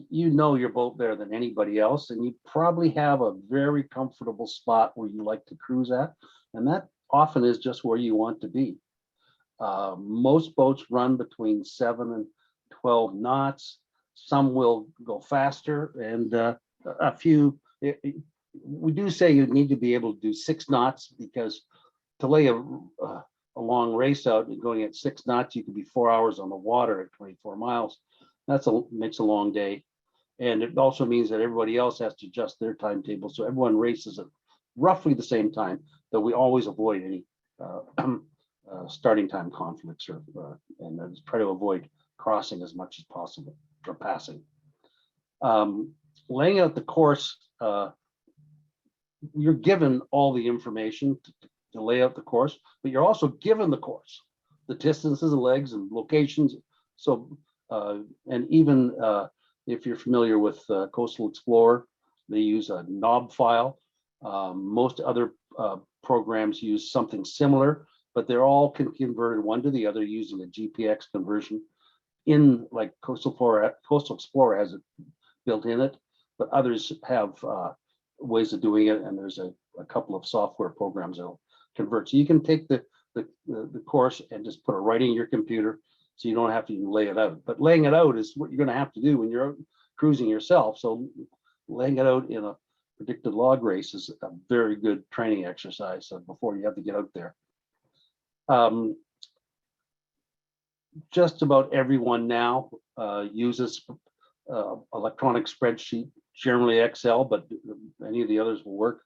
[SPEAKER 5] you know your boat better than anybody else, and you probably have a very comfortable spot where you like to cruise at, and that often is just where you want to be. Most boats run between 7 and 12 knots. Some will go faster, and a few. We do say you need to be able to do 6 knots, because to lay a long race out and going at 6 knots, you could be 4 hours on the water at 24 miles. Makes a long day. And it also means that everybody else has to adjust their timetable. So everyone races at roughly the same time, though we always avoid any starting time conflicts, and try to avoid crossing as much as possible, or passing. Laying out the course, you're given all the information to lay out the course, but you're also given the course, the distances and legs and locations. So, and even if you're familiar with Coastal Explorer, they use a knob file. Most other programs use something similar, but they're all converted one to the other using a GPX conversion. in, like Coastal Explorer has it built in it, but others have ways of doing it, and there's a couple of software programs that'll convert. So you can take the course and just put it right in your computer, so you don't have to even lay it out. But laying it out is what you're going to have to do when you're out cruising yourself. So laying it out in a predicted log race is a very good training exercise before you have to get out there. Just about everyone now uses electronic spreadsheet, generally Excel, but any of the others will work.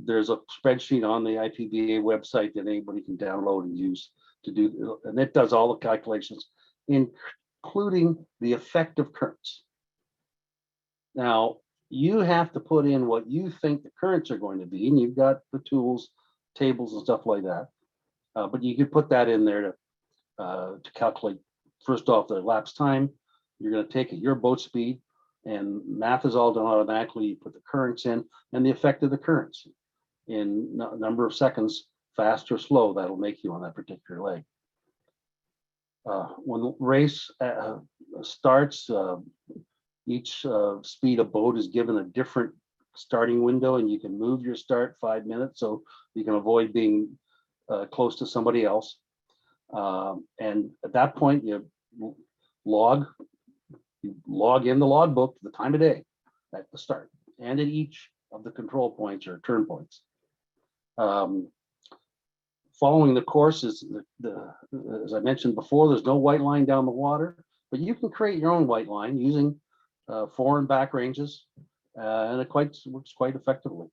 [SPEAKER 5] There's a spreadsheet on the IPBA website that anybody can download and use to do, and it does all the calculations, including the effective currents. Now, you have to put in what you think the currents are going to be, and you've got the tools, tables and stuff like that. But you could put that in there to calculate, first off, the elapsed time. You're going to take your boat speed, and math is all done automatically. You put the currents in and the effect of the currents in a number of seconds, fast or slow, that'll make you on that particular leg. When the race starts, each speed of boat is given a different starting window, and you can move your start 5 minutes so you can avoid being close to somebody else. And at that point, you log in the logbook the time of day at the start and at each of the control points or turn points. Following the course is as I mentioned before, there's no white line down the water, but you can create your own white line using fore and back ranges, and it works quite effectively.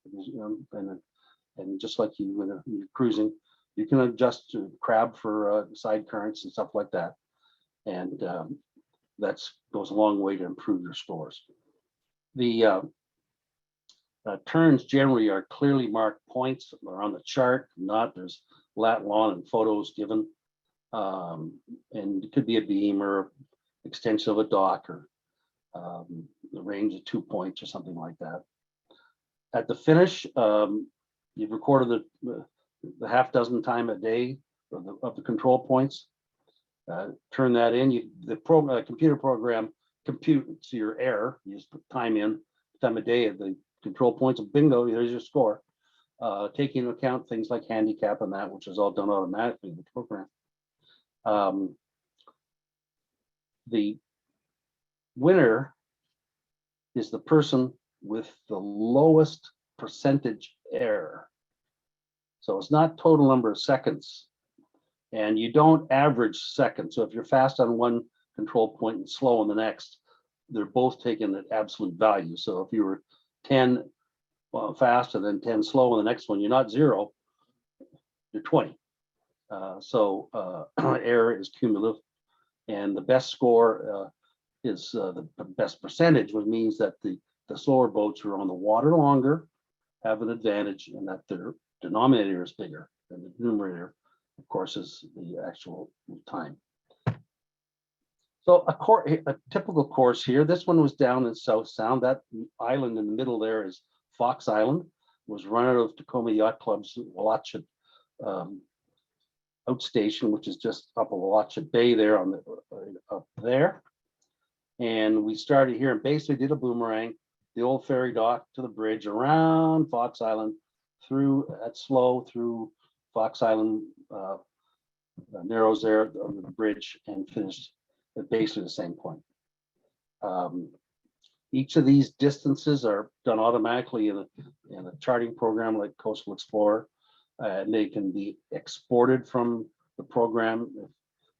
[SPEAKER 5] And just like you when you're cruising, you can adjust to crab for side currents and stuff like that, and that goes a long way to improve your scores. The turns generally are clearly marked points are on the chart, not there's lat, long, and photos given, and it could be a beam or extension of a dock or the range of 2 points or something like that. At the finish, you've recorded the half dozen time a day of the control points. Turn that in. The computer program computes your error. You just put time in, time of day of the control points, and bingo, there's your score. Taking into account things like handicap and that, which is all done automatically in the program. The winner is the person with the lowest percentage error. So it's not total number of seconds, and you don't average seconds. So if you're fast on one control point and slow on the next, they're both taken at absolute value. So if you were 10 fast and then 10 slow on the next one, you're not 0, you're 20. Error is cumulative, and the best score is the best percentage, which means that the slower boats who are on the water longer have an advantage, and that their denominator is bigger than the numerator, of course, is the actual time. So a typical course here, this one was down in South Sound. That island in the middle there is Fox Island, was run out of Tacoma Yacht Club's Walachet outstation, which is just up a Walachet Bay there on up there. And we started here and basically did a boomerang, the old ferry dock to the bridge, around Fox Island, through at slow through Fox Island narrows there under the bridge, and finished at basically the same point. Each of these distances are done automatically in a charting program like Coastal Explorer, and they can be exported from the program. If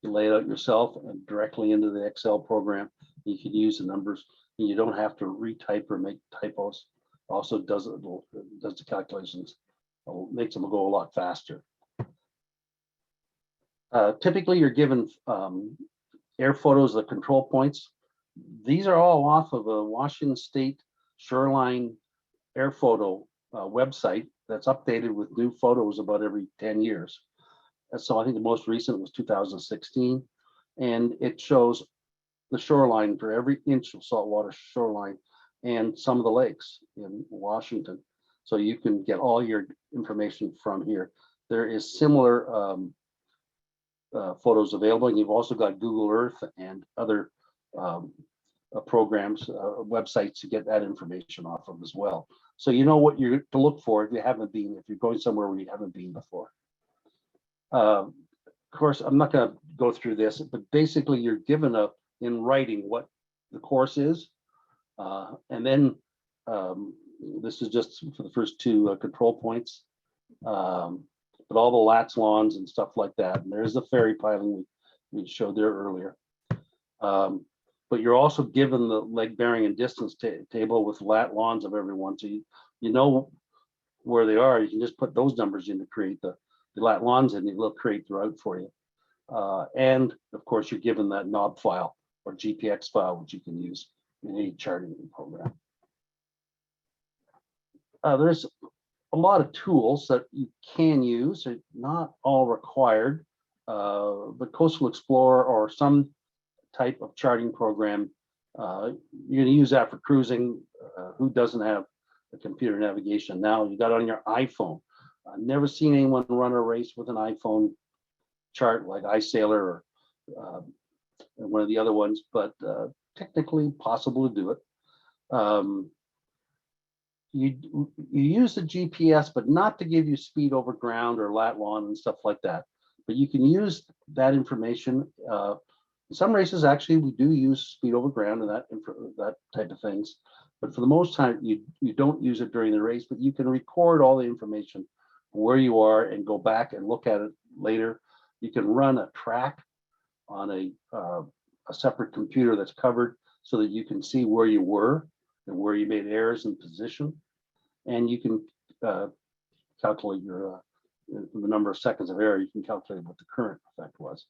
[SPEAKER 5] you lay it out yourself and directly into the Excel program, you can use the numbers, and you don't have to retype or make typos. Also does the calculations, makes them go a lot faster. Typically, you're given air photos of the control points. These are all off of a Washington State shoreline air photo website that's updated with new photos about every 10 years. And so I think the most recent was 2016, and it shows the shoreline for every inch of saltwater shoreline and some of the lakes in Washington. So you can get all your information from here. There is similar photos available. And you've also got Google Earth and other programs, websites to get that information off of as well. So you know what you're to look for if you haven't been, if you're going somewhere where you haven't been before. Of course, I'm not going to go through this, but basically you're given in writing what the course is. And then this is just for the first two control points. But all the lats, lawns and stuff like that. And there's the ferry piling we showed there earlier. But you're also given the leg bearing and distance table with lat lawns of everyone. So you know where they are. You can just put those numbers in to create the lat lawns, and it'll create the route for you. And of course, you're given that knob file or GPX file, which you can use in any charting program. There's a lot of tools that you can use. They're not all required, but Coastal Explorer or some type of charting program, you're going to use that for cruising. Who doesn't have a computer navigation now? You got it on your iPhone. I've never seen anyone run a race with an iPhone chart like iSailor or one of the other ones, but technically possible to do it. You use the GPS, but not to give you speed over ground or lat lawn and stuff like that. But you can use that information. In some races, actually, we do use speed over ground and that type of things. But for the most time, you don't use it during the race, but you can record all the information where you are and go back and look at it later. You can run a track on a separate computer that's covered so that you can see where you were and where you made errors in position. And you can calculate the number of seconds of error. You can calculate what the current effect was.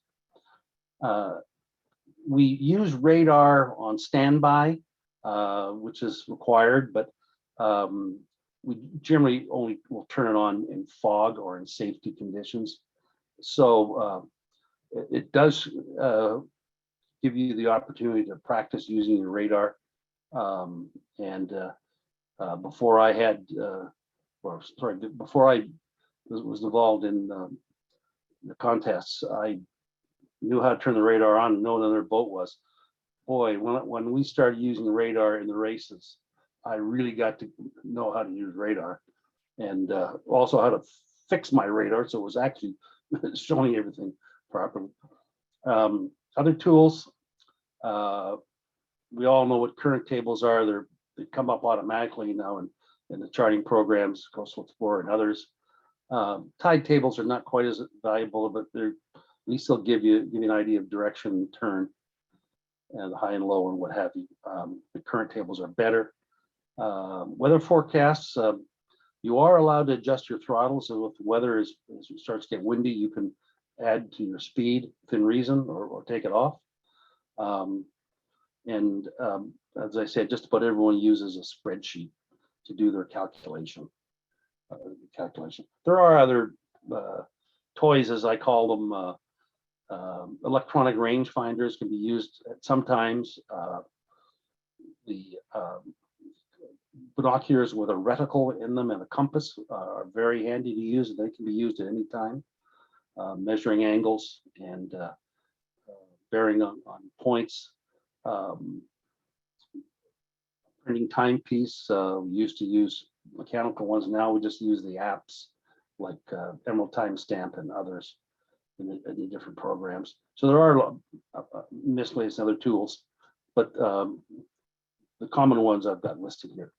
[SPEAKER 5] We use radar on standby, which is required, but we generally only will turn it on in fog or in safety conditions. So it does give you the opportunity to practice using your radar. Before I had, before I was involved in the contests, I knew how to turn the radar on and know what another boat was. Boy, when we started using the radar in the races, I really got to know how to use radar and also how to fix my radar so it was actually showing everything properly. Other tools, we all know what current tables are. They come up automatically now in the charting programs, Coastal Explorer and others. Tide tables are not quite as valuable, but at least they'll give you an idea of direction and turn and high and low and what have you. The current tables are better. Weather forecasts, you are allowed to adjust your throttle. So if the weather as it starts to get windy, you can add to your speed within reason or take it off. As I said, just about everyone uses a spreadsheet to do their calculation. There are other toys, as I call them. Electronic range finders can be used at sometimes. The binoculars with a reticle in them and a compass are very handy to use, and they can be used at any time. Measuring angles and bearing on points. Printing timepiece, we used to use mechanical ones. Now we just use the apps like Emerald Timestamp and others in the different programs. So there are miscellaneous other tools, but the common ones I've got listed here.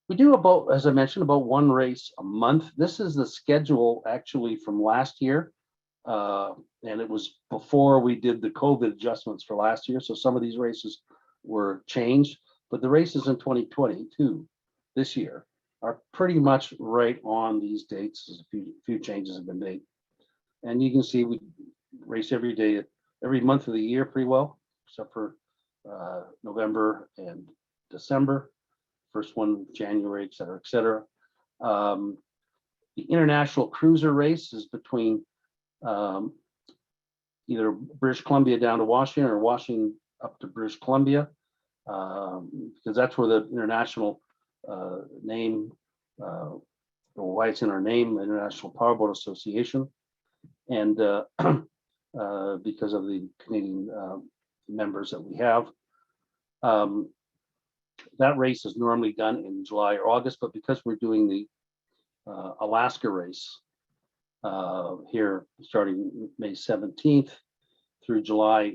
[SPEAKER 5] We do about, as I mentioned, about one race a month. This is the schedule actually from last year. And it was before we did the COVID adjustments for last year. So some of these races were changed, but the races in 2022, this year, are pretty much right on these dates. A few changes have been made. And you can see we race every day, every month of the year pretty well, except for November and December. First one, January, et cetera, et cetera. The International Cruiser Race is between either British Columbia down to Washington or Washington up to British Columbia, because that's where the international name, why it's in our name, International Powerboat Association. and because of the Canadian members that we have. That race is normally done in July or August, but because we're doing the Alaska race here starting May 17th through July,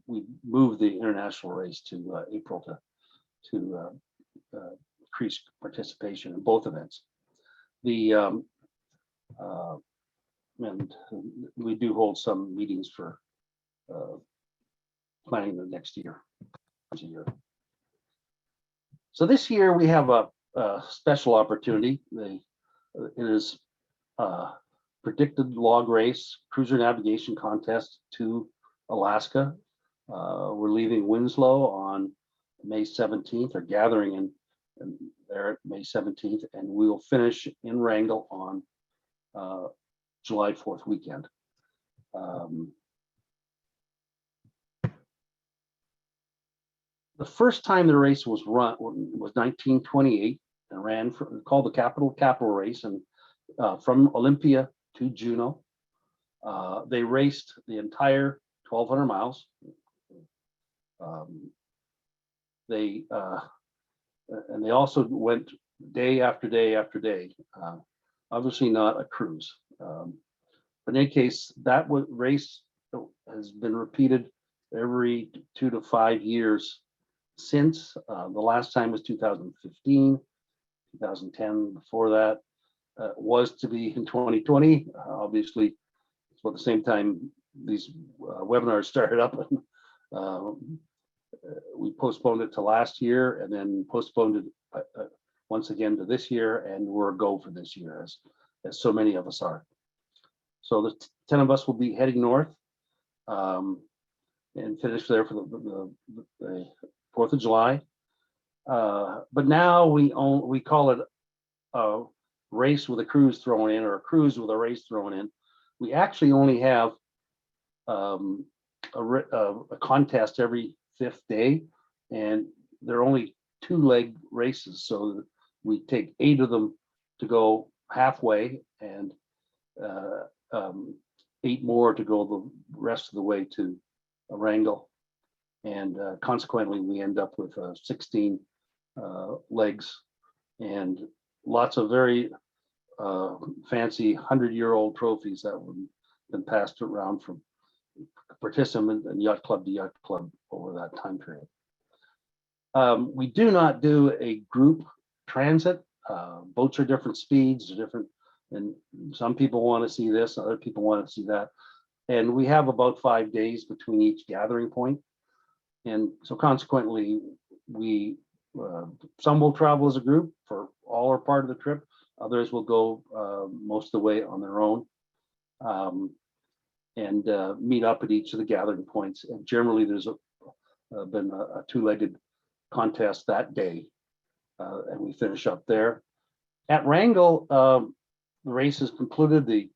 [SPEAKER 5] we moved the international race to April to increase participation in both events. And we do hold some meetings for planning the next year. So this year we have a special opportunity. It is predicted log race, cruiser navigation contest to Alaska. We're leaving Winslow on May 17th, or gathering in there May 17th, and we will finish in Wrangell on July 4th weekend. The first time the race was run was 1928 and ran called the Capital Race, and from Olympia to Juneau. They raced the entire 1,200 miles. They also went day after day after day. Obviously not a cruise. But in any case, that race has been repeated every 2 to 5 years since. The last time was 2015, 2010 before that. Was to be in 2020. Obviously, it's about the same time these webinars started up. We postponed it to last year and then postponed it once again to this year, and we're a go for this year, as so many of us are. So the 10 of us will be heading north and finish there for the 4th of July. But now we call it a race with a cruise thrown in, or a cruise with a race thrown in. We actually only have a contest every 5th day, and they're only 2-leg races. So we take 8 of them to go halfway, and 8 more to go the rest of the way to Wrangell. And consequently, we end up with 16 legs and lots of very fancy 100-year-old trophies that have been passed around from participant and yacht club to yacht club over that time period. We do not do a group transit. Boats are different speeds, different, and some people want to see this, other people want to see that. And we have about 5 days between each gathering point. And so consequently, we some will travel as a group for all or part of the trip. Others will go most of the way on their own, and meet up at each of the gathering points. And generally, there's been a 2-legged contest that day, and we finish up there. At Wrangell, the race is concluded. The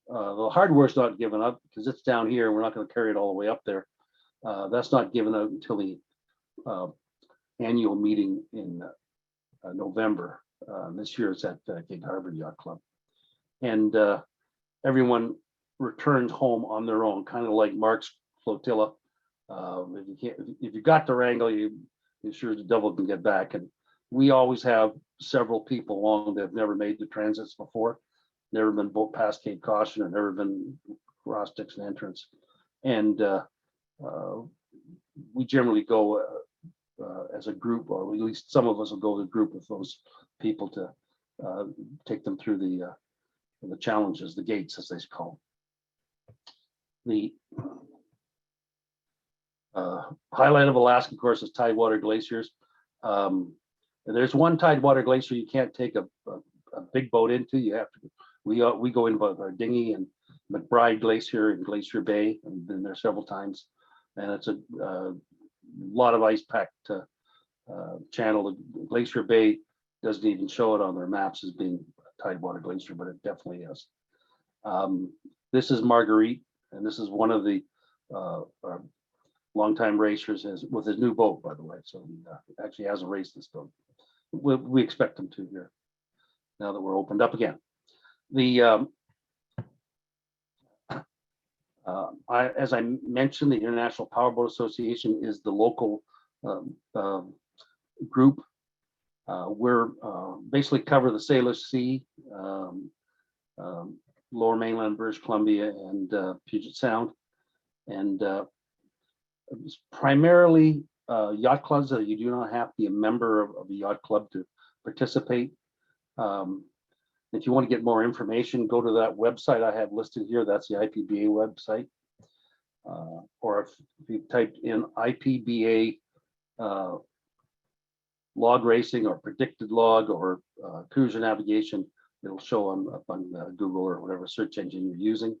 [SPEAKER 5] hardware's not given up because it's down here. We're not going to carry it all the way up there. That's not given out until the annual meeting in November. This year it's at Gig Harbor Yacht Club, and everyone returns home on their own, kind of like Mark's flotilla. If you got to Wrangell, you're sure the devil can get back. And we always have several people along that have never made the transits before, never been boat past Cape Caution, or never been across Dixon Entrance, and we generally go as a group, or at least some of us will go as a group with those people to take them through the challenges, the gates as they call them. The highlight of Alaska, of course, is Tidewater Glaciers. There's one Tidewater Glacier you can't take a big boat into. You have to. We go in with our dinghy, and McBride Glacier in Glacier Bay, and been there several times. And it's a lot of ice packed channel. The Glacier Bay doesn't even show it on their maps as being Tidewater Glacier, but it definitely is. This is Marguerite, and this is one of the longtime racers with his new boat, by the way. So he actually has a race this boat. We expect him to here now that we're opened up again. The As I mentioned, the International Powerboat Association is the local group. We're basically cover the Salish Sea, Lower Mainland, British Columbia, and Puget Sound, and it's primarily yacht clubs. You do not have to be a member of a yacht club to participate. If you want to get more information, go to that website I have listed here. That's the IPBA website. Or if you type in IPBA log racing or predicted log or cruiser navigation, it'll show up on Google or whatever search engine you're using.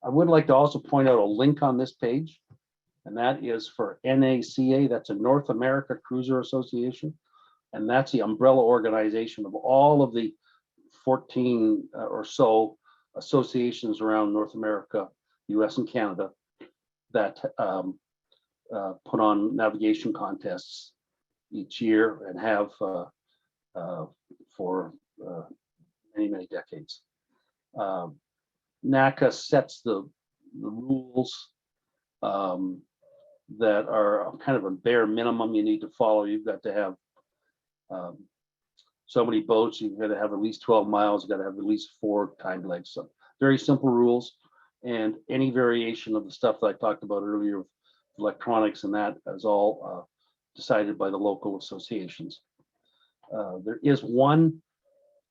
[SPEAKER 5] I would like to also point out a link on this page, and that is for NACA. That's a North America Cruiser Association, and that's the umbrella organization of all of the 14 or so associations around North America, US and Canada, that put on navigation contests each year and have for many decades. NACA sets the rules that are kind of a bare minimum you need to follow. You've got to have so many boats, you've got to have at least 12 miles, you've got to have at least 4 timed legs. So very simple rules, and any variation of the stuff that I talked about earlier with electronics and that is all decided by the local associations. There is one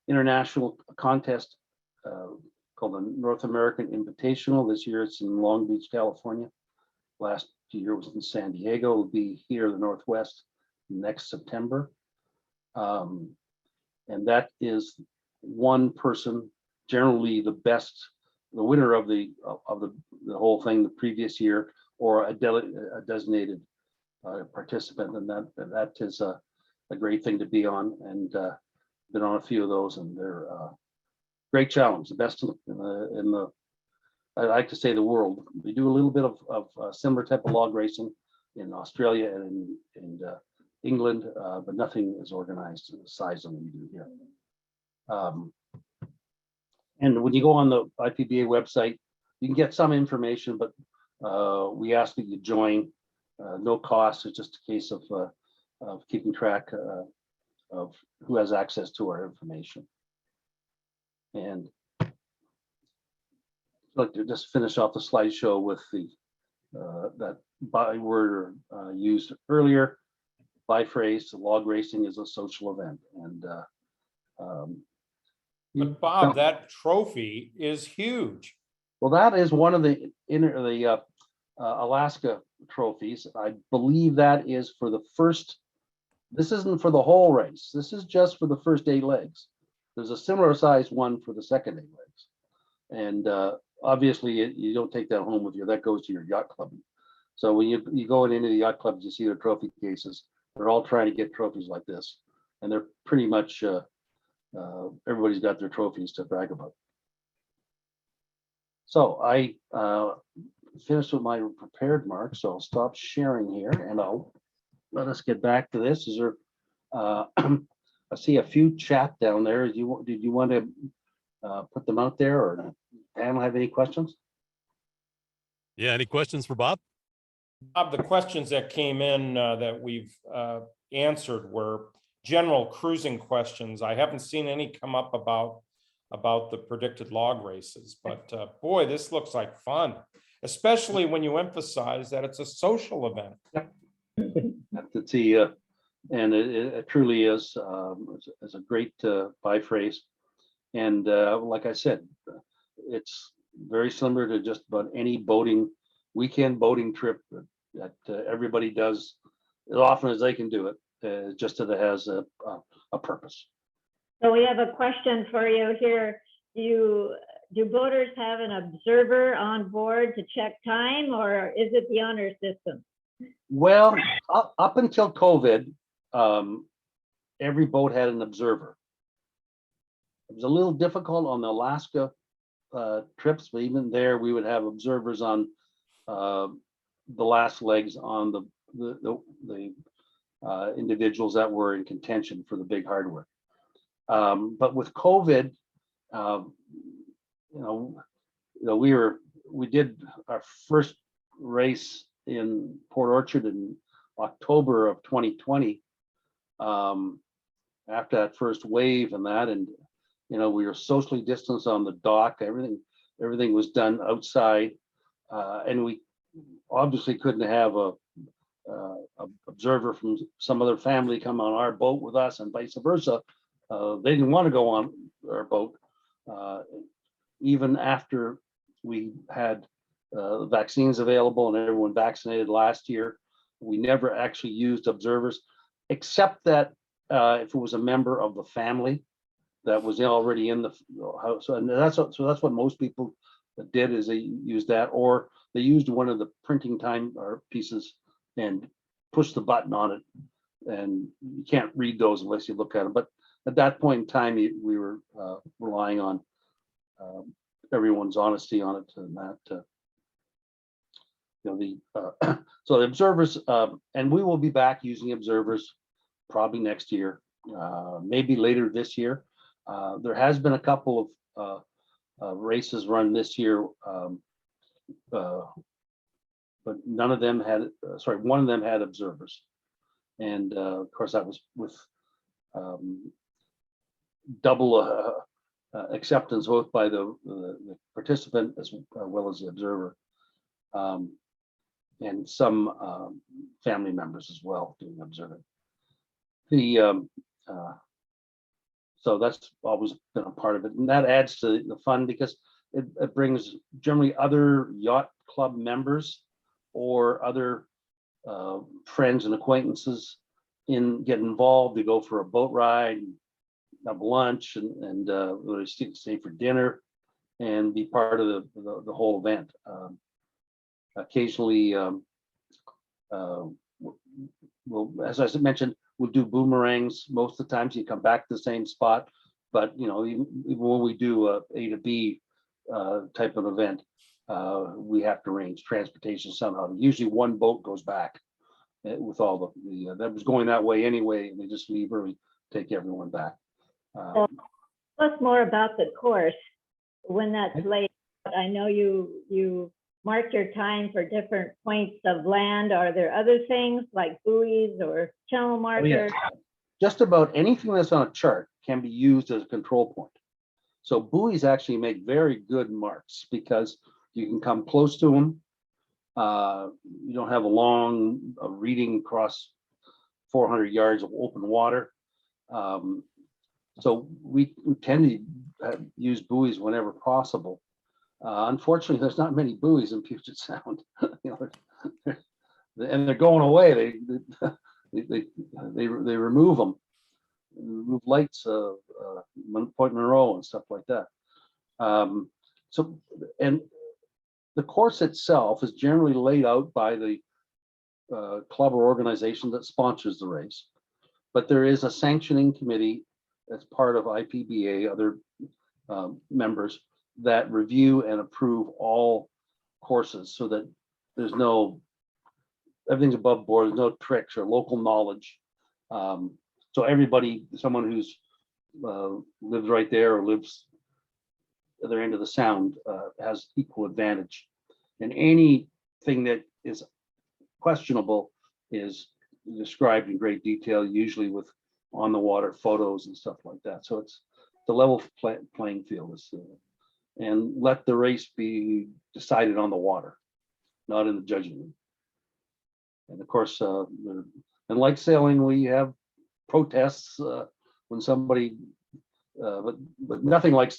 [SPEAKER 5] international contest called the North American Invitational. This year it's in Long Beach, California. Last year it was in San Diego. It'll be here in the Northwest next September. And that is one person, generally the best, the winner of the whole thing the previous year, or a designated participant, and that is a great thing to be on. And been on a few of those, and they're great challenge, the best in the I like to say the world. We do a little bit of similar type of log racing in Australia and in England, but nothing is organized to the size of what we do here. And when you go on the IPBA website, you can get some information, but we ask that you join. No cost. It's just a case of keeping track of who has access to our information. And I'd like to just finish off the slideshow with the that byword used earlier. By phrase, log racing is a social event, and
[SPEAKER 2] But Bob, that trophy is huge.
[SPEAKER 5] well, that is one of the Alaska trophies. I believe that is for the first. This isn't for the whole race. This is just for the first 8 legs. There's a similar sized one for the second 8 legs, and obviously you don't take that home with you. That goes to your yacht club. So when you go into the yacht clubs, you see their trophy cases. They're all trying to get trophies like this, and they're pretty much everybody's got their trophies to brag about. So I finished with my prepared marks, so I'll stop sharing here, and I'll let us get back to this. Is there? I see a few chat down there. Did you want to put them out there, or Dan have any questions?
[SPEAKER 1] Yeah, any questions for Bob?
[SPEAKER 2] Bob, the questions that came in that we've answered were general cruising questions. I haven't seen any come up about the predicted log races, but boy, this looks like fun, especially when you emphasize that it's a social event.
[SPEAKER 5] That's the and it truly is a great by phrase, and like I said, it's very similar to just about any weekend boating trip that everybody does as often as they can do it, just that it has a purpose.
[SPEAKER 3] So we have a question for you here. Do boaters have an observer on board to check time, or is it the honor system?
[SPEAKER 5] Well, up until COVID, every boat had an observer. It was a little difficult on the Alaska trips, but even there, we would have observers on the last legs on the individuals that were in contention for the big hardware. But with COVID, we were we did our first race in Port Orchard in October of 2020. After that first wave and that, and we were socially distanced on the dock. Everything was done outside, and we obviously couldn't have a observer from some other family come on our boat with us, and vice versa. They didn't want to go on our boat, even after we had vaccines available and everyone vaccinated last year. We never actually used observers, except that if it was a member of the family that was already in the house. And that's what most people did, is they used that, or they used one of the printing time or pieces and push the button on it, and you can't read those unless you look at them. But at that point in time, we were relying on everyone's honesty on it, and that so the observers, and we will be back using observers probably next year, maybe later this year. There has been a couple of races run this year, but none of them had, one of them had observers. And of course, that was with double acceptance, both by the participant as well as the observer, and some family members as well doing observing. So that's always been a part of it, and that adds to the fun, because it brings generally other yacht club members or other friends and acquaintances get involved. They go for a boat ride, have lunch, and stay for dinner and be part of the whole event. Occasionally, well, as I mentioned, we'll do boomerangs. Most of the times you come back to the same spot, but even when we do a to B type of event, we have to arrange transportation somehow. Usually one boat goes back with all the that was going that way anyway, and they just leave early, take everyone back.
[SPEAKER 3] Tell us more about the course when that's laid out. I know you mark your time for different points of land. Are there other things like buoys or channel markers?
[SPEAKER 5] Oh, yeah. Just about anything that's on a chart can be used as a control point. So buoys actually make very good marks because you can come close to them. You don't have a long reading across 400 yards of open water. So we tend to use buoys whenever possible. Unfortunately, there's not many buoys in Puget Sound, and they're going away. They remove them, remove lights, Point Monroe and stuff like that. So, and the course itself is generally laid out by the club or organization that sponsors the race, but there is a sanctioning committee that's part of IPBA, other members that review and approve all courses, so that everything's above board, there's no tricks or local knowledge. So everybody, someone who's lives right there or lives at the other end of the sound, has equal advantage. And anything that is questionable is described in great detail, usually with on the water photos and stuff like that. So it's the level playing field, and let the race be decided on the water, not in the judging room. And of course, and like sailing, we have protests when somebody, but nothing like.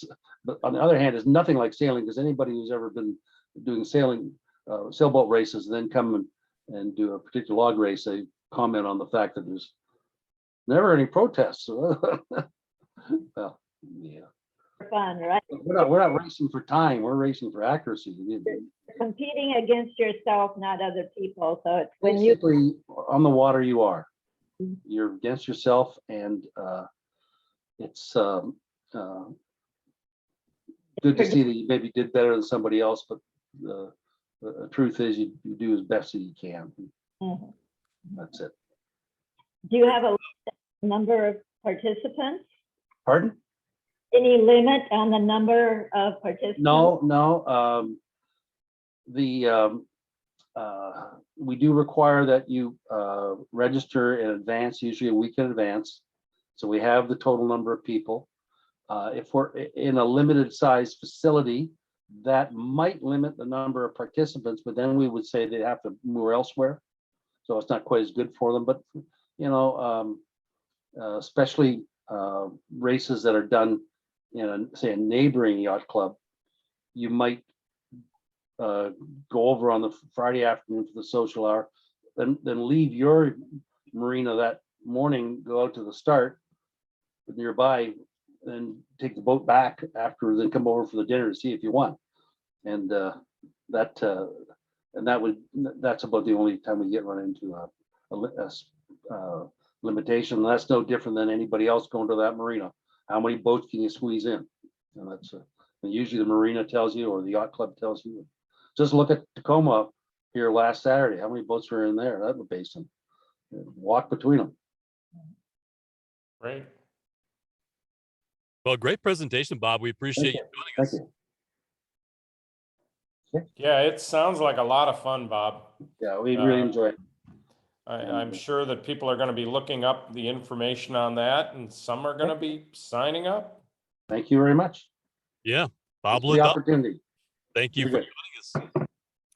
[SPEAKER 5] But on the other hand, it's nothing like sailing, because anybody who's ever been doing sailing, sailboat races, and then come and do a particular log race, they comment on the fact that there's never any protests. Well, yeah.
[SPEAKER 3] Fun, right?
[SPEAKER 5] We're not racing for time. We're racing for accuracy.
[SPEAKER 3] You're competing against yourself, not other people. So it's when
[SPEAKER 5] Basically, on the water, you are. You're against yourself, and it's good to see that you maybe did better than somebody else. But the truth is, you do as best as you can.
[SPEAKER 3] Mhm.
[SPEAKER 5] That's it.
[SPEAKER 3] Do you have a number of participants?
[SPEAKER 5] Pardon?
[SPEAKER 3] Any limit on the number of participants?
[SPEAKER 5] No. we do require that you register in advance, usually a week in advance. So we have the total number of people. If we're in a limited size facility, that might limit the number of participants, but then we would say they have to move elsewhere. So it's not quite as good for them, but especially races that are done in say a neighboring yacht club, you might go over on the Friday afternoon for the social hour, then leave your marina that morning, go out to the start nearby, and take the boat back after, then come over for the dinner to see if you won. And that's about the only time we get run into a limitation. That's no different than anybody else going to that marina. How many boats can you squeeze in? And that's usually the marina tells you, or the yacht club tells you. Just look at Tacoma here last Saturday. How many boats were in there? That basin. Walk between them.
[SPEAKER 2] Great.
[SPEAKER 1] Well, great presentation, Bob. We appreciate you joining us.
[SPEAKER 5] Thank you.
[SPEAKER 2] Yeah, it sounds like a lot of fun, Bob.
[SPEAKER 5] Yeah, we really enjoy it.
[SPEAKER 2] I'm sure that people are going to be looking up the information on that, and some are going to be signing up.
[SPEAKER 5] Thank you very much.
[SPEAKER 1] Yeah, Bob
[SPEAKER 5] Thanks for the
[SPEAKER 1] Liddell,
[SPEAKER 5] opportunity.
[SPEAKER 1] thank you for
[SPEAKER 5] Very
[SPEAKER 1] joining us.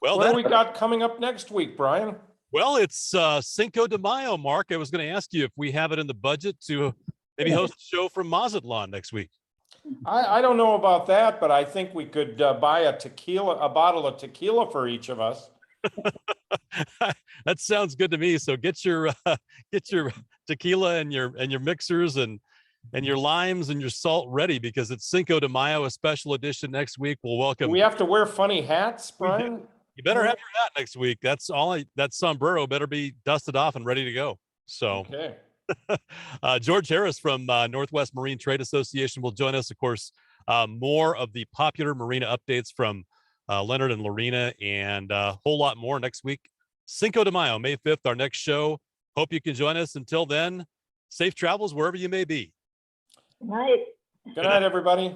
[SPEAKER 1] Well,
[SPEAKER 2] What do we got coming up next week, Brian?
[SPEAKER 1] well, it's Cinco de Mayo, Mark. I was going to ask you if we have it in the budget to maybe host a show from Mazatlan next week.
[SPEAKER 2] I don't know about that, but I think we could buy a bottle of tequila for each of us.
[SPEAKER 1] That sounds good to me. So get your tequila and your mixers and your limes and your salt ready, because it's Cinco de Mayo, a special edition next week. We'll
[SPEAKER 2] Do
[SPEAKER 1] welcome.
[SPEAKER 2] we have to wear funny hats, Brian?
[SPEAKER 1] You better have your hat next week. That's all. That sombrero better be dusted off and ready to go. So,
[SPEAKER 2] Okay.
[SPEAKER 1] George Harris from Northwest Marine Trade Association will join us. Of course, more of the popular marina updates from Leonard and Lorena, and a whole lot more next week. Cinco de Mayo, May 5th, our next show. Hope you can join us. Until then, safe travels wherever you may be.
[SPEAKER 3] Night.
[SPEAKER 2] Good night, everybody.